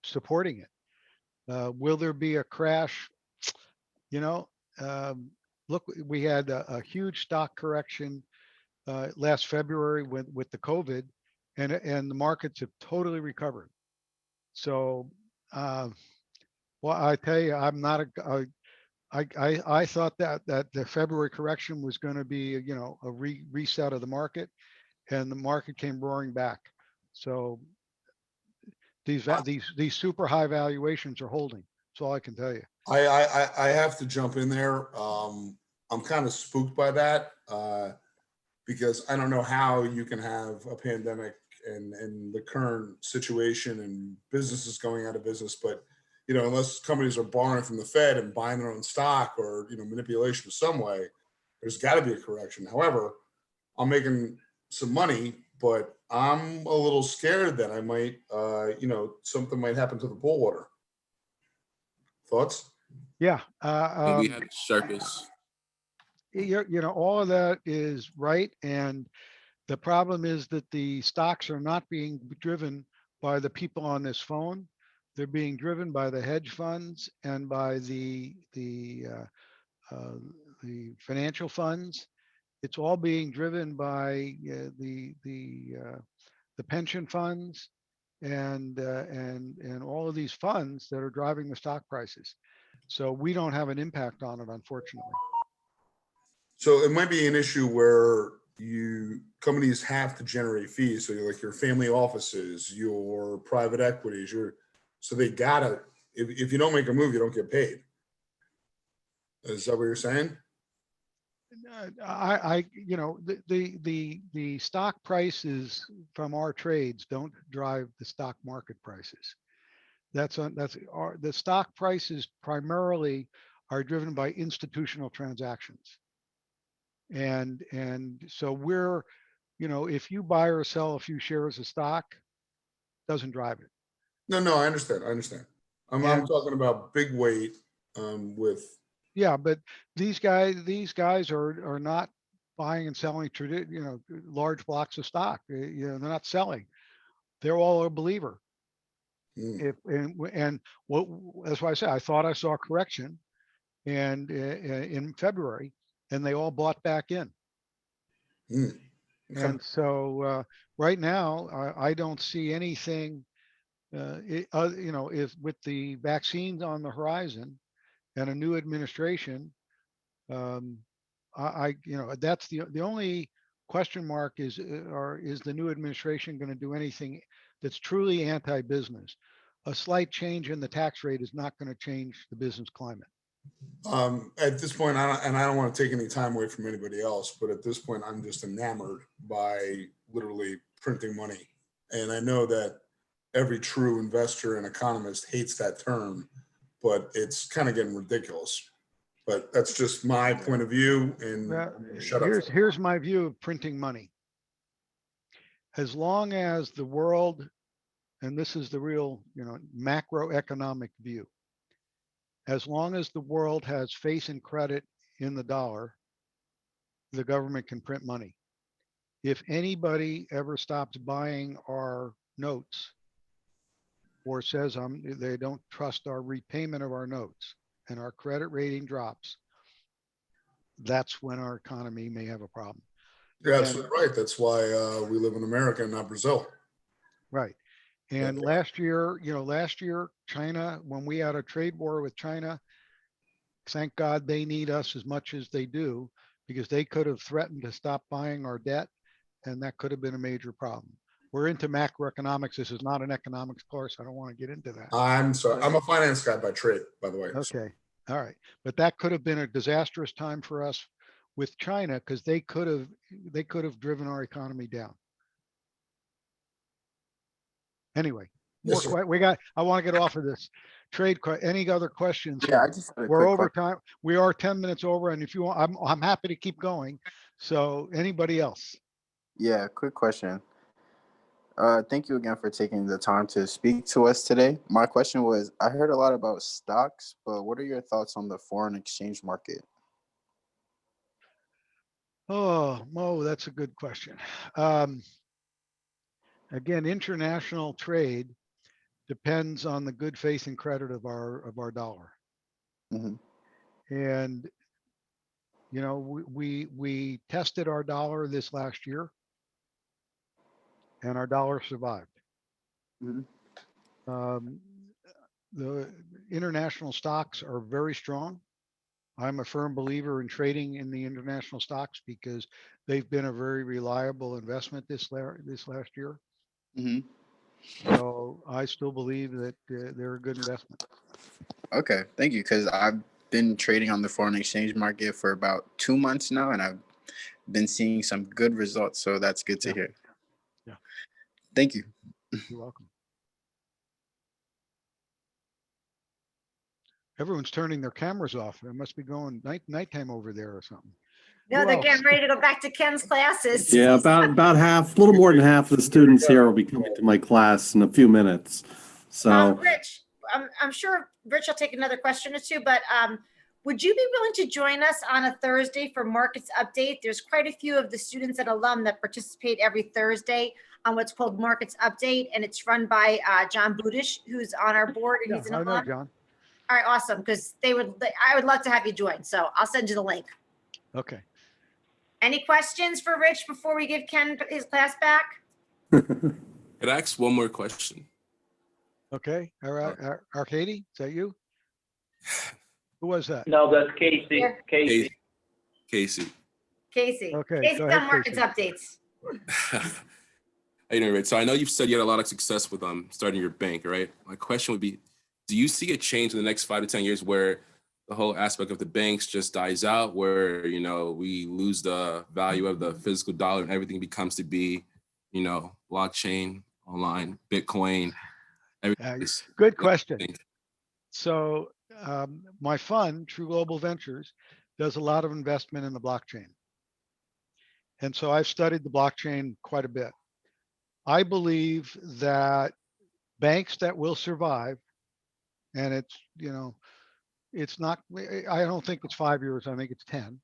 supporting it. Will there be a crash? You know, look, we had a huge stock correction last February with the COVID, and the markets have totally recovered. So, well, I tell you, I'm not I thought that the February correction was going to be, you know, a reset of the market, and the market came roaring back. So these super high valuations are holding. That's all I can tell you. I have to jump in there. I'm kind of spooked by that because I don't know how you can have a pandemic and the current situation and businesses going out of business, but you know, unless companies are borrowing from the Fed and buying their own stock or, you know, manipulation of some way, there's got to be a correction. However, I'm making some money, but I'm a little scared that I might, you know, something might happen to the bull water. Thoughts? Yeah. And we have sharpest. You know, all of that is right. And the problem is that the stocks are not being driven by the people on this phone. They're being driven by the hedge funds and by the financial funds. It's all being driven by the pension funds and all of these funds that are driving the stock prices. So we don't have an impact on it, unfortunately. So it might be an issue where companies have to generate fees. So like your family offices, your private equities, so they gotta, if you don't make a move, you don't get paid. Is that what you're saying? You know, the stock prices from our trades don't drive the stock market prices. The stock prices primarily are driven by institutional transactions. And so we're, you know, if you buy or sell a few shares of stock, doesn't drive it. No, I understand. I'm talking about big weight with. Yeah, but these guys are not buying and selling large blocks of stock. You know, they're not selling. They're all a believer. And what, that's why I said I thought I saw a correction, and in February, and they all bought back in. Okay. And so right now, I don't see anything. You know, if with the vaccines on the horizon and a new administration, you know, that's the only question mark is the new administration going to do anything that's truly anti-business? A slight change in the tax rate is not going to change the business climate. At this point, I don't want to take any time away from anybody else, but at this point, I'm just enamored by literally printing money. And I know that every true investor and economist hates that term, but it's kind of getting ridiculous. But that's just my point of view. And here's my view of printing money. As long as the world, and this is the real, you know, macroeconomic view, as long as the world has faith and credit in the dollar, the government can print money. If anybody ever stops buying our notes or says they don't trust our repayment of our notes and our credit rating drops, that's when our economy may have a problem. You're absolutely right. That's why we live in America and not Brazil. Right. And last year, China, when we had a trade war with China, thank God they need us as much as they do, because they could have threatened to stop buying our debt, and that could have been a major problem. We're into macroeconomics. This is not an economics course. I don't want to get into that. I'm sorry. I'm a finance guy by trade, by the way. Okay. All right. But that could have been a disastrous time for us with China, because they could have driven our economy down. Anyway, Yes, I want to get off of this trade. Any other questions? Yeah, I just had a We're quick over question. time. We are 10 minutes over, and if you want, I'm happy to keep going. So anybody else? Yeah, quick question. Thank you again for taking the time to speak to us today. My question was, I heard a lot about stocks, but what are your thoughts on the foreign exchange market? Oh, Mo, that's a good question. Again, international trade depends on the good faith and credit of our dollar. Mhm. And you know, we tested our dollar this last year, and our dollar survived. Mhm. Um, the international stocks are very strong. I'm a firm believer in trading in the international stocks because they've been a very reliable investment this last year. Mhm. So I still believe that they're a good investment. Okay, thank you. Because I've been trading on the foreign exchange market for about 2 months now, and I've been seeing some good results. So that's good to Yeah, hear. yeah, Thank you. you're welcome. Everyone's turning their cameras off. It must be going nighttime over there or something. No, Who they're else? getting ready to go back to Ken's classes. Yeah, about half, a little more than half of the students here will be coming to my class in a few minutes. So, Rich, I'm sure Rich will take another question or two, but would you be willing to join us on a Thursday for markets update? There's quite a few of the students and alum that participate every Thursday on what's called markets update, and it's run by John Budish, who's on our board, and Yeah, he's an I know, alum. John. All right, awesome, because I would love to have you join, so I'll send you the link. Okay. Any questions for Rich before we give Ken his class back? Could I ask one more question? Okay. All right. Arcady, is that you? Who was that? No, that's Casey. Here. Casey. Casey. Casey. Okay, Casey's go ahead, on markets Casey. updates. Hey, Rich. So I know you've said you had a lot of success with starting your bank, right? My question would be, do you see a change in the next 5 to 10 years where the whole aspect of the banks just dies out, where, you know, we lose the value of the physical dollar and everything becomes to be, you know, blockchain, online, Bitcoin, everything? Good question. So my fund, True Global Ventures, does a lot of investment in the blockchain. And so I've studied the blockchain quite a bit. I believe that banks that will survive, and it's, you know, it's not, I don't think it's 5 years, I think it's 10.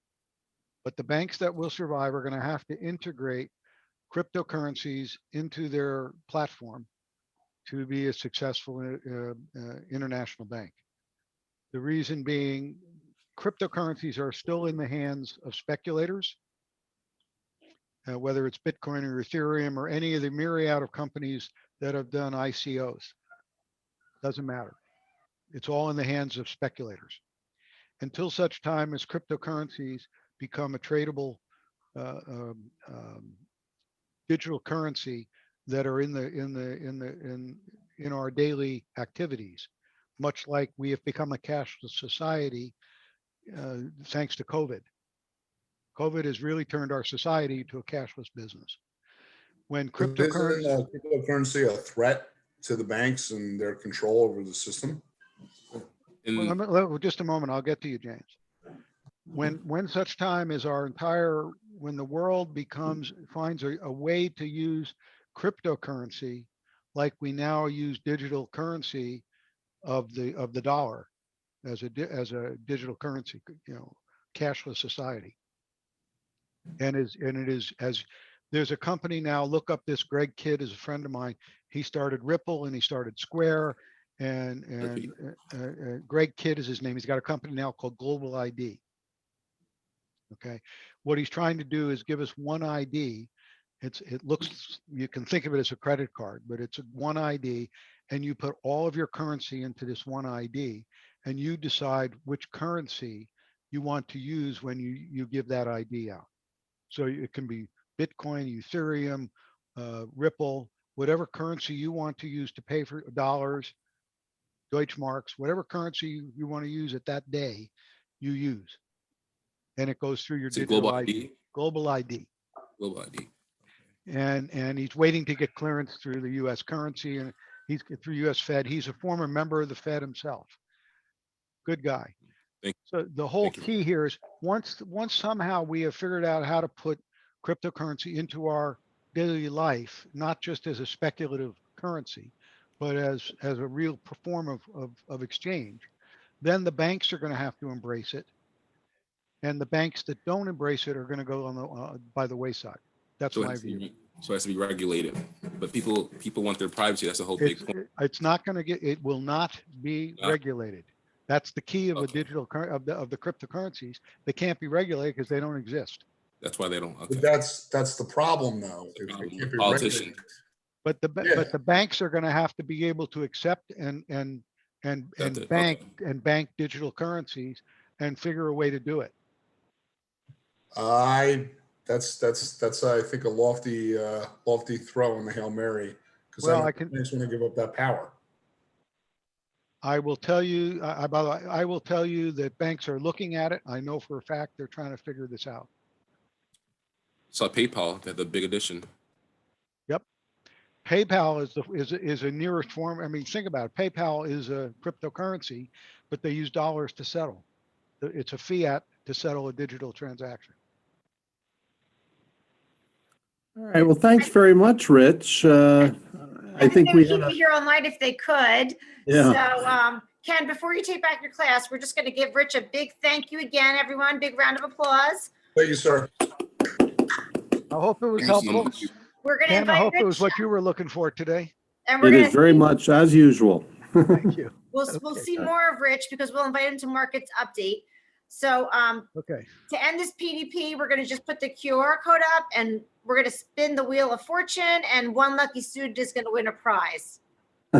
But the banks that will survive are going to have to integrate cryptocurrencies into their platform to be a successful international bank. The reason being, cryptocurrencies are still in the hands of speculators, whether it's Bitcoin or Ethereum or any of the myriad of companies that have done ICOs. Doesn't matter. It's all in the hands of speculators. Until such time as cryptocurrencies become a tradable digital currency that are in our daily activities, much like we have become a cashless society thanks to COVID. COVID has really turned our society to a cashless business. When cryptocurrency, Isn't cryptocurrency a threat to the banks and their control over the system? just a moment, I'll get to you, James. When such time as when the world finds a way to use cryptocurrency, like we now use digital currency of the dollar as a digital currency, you know, cashless society. And it is, as there's a company now, look up this Greg Kidd is a friend of mine. He started Ripple and he started Square, and Greg Kidd is his name. He's got a company now called Global ID. Okay, what he's trying to do is give us one ID. It looks, you can think of it as a credit card, but it's one ID, and you put all of your currency into this one ID, and you decide which currency you want to use when you give that ID out. So it can be Bitcoin, Ethereum, Ripple, whatever currency you want to use to pay for dollars, Deutschmarks, whatever currency you want to use at that day, you use. And it goes through your digital global ID. Global ID. Global ID. And he's waiting to get clearance through the U.S. currency, and he's through U.S. Fed. He's a former member of the Fed himself. Good guy. So the whole key here is once somehow we have figured out how to put cryptocurrency into our daily life, not just as a speculative currency, but as a real form of exchange, then the banks are going to have to embrace it. and the banks that don't embrace it are going to go on the by the wayside. That's So it my has to view. be, so it has to be regulated, but people want their privacy. That's the whole big point. It's not going to get. It will not be Not- regulated. That's the key of a Okay. digital of the cryptocurrencies. They can't be regulated because they don't exist. That's why they don't. Okay. But that's the problem though. The If problem they with can't be politicians. regulated. But the banks are going to have to be able to accept and bank digital currencies and figure a way to do it. That's I think a lofty throw in the Hail Mary, because Well, I just want to give up that power. I will tell you, by the way, I will tell you that banks are looking at it. I know for a fact they're trying to figure this out. So PayPal, the big addition. Yep. PayPal is a nearest form. I mean, think about it. PayPal is a cryptocurrency, but they use dollars to settle. It's a fiat to settle a digital transaction. All right. Well, thanks very much, Rich. I think they we would keep me here all night if they could. Yeah. So, Ken, before you take back your class, we're just going to give Rich a big thank you again, everyone. Big round of applause. Thank you, sir. I hope it was Thank you so helpful. much. We're going to Ken, I invite hope it was Rich, what you were looking for today. and we're It going is very much as usual. Thank you. we'll Okay. see more of Rich because we'll invite him to Markets Update. So, Okay. to end this PDP, we're going to just put the QR code up and we're going to spin the wheel of fortune, and one lucky student is going to win a prize.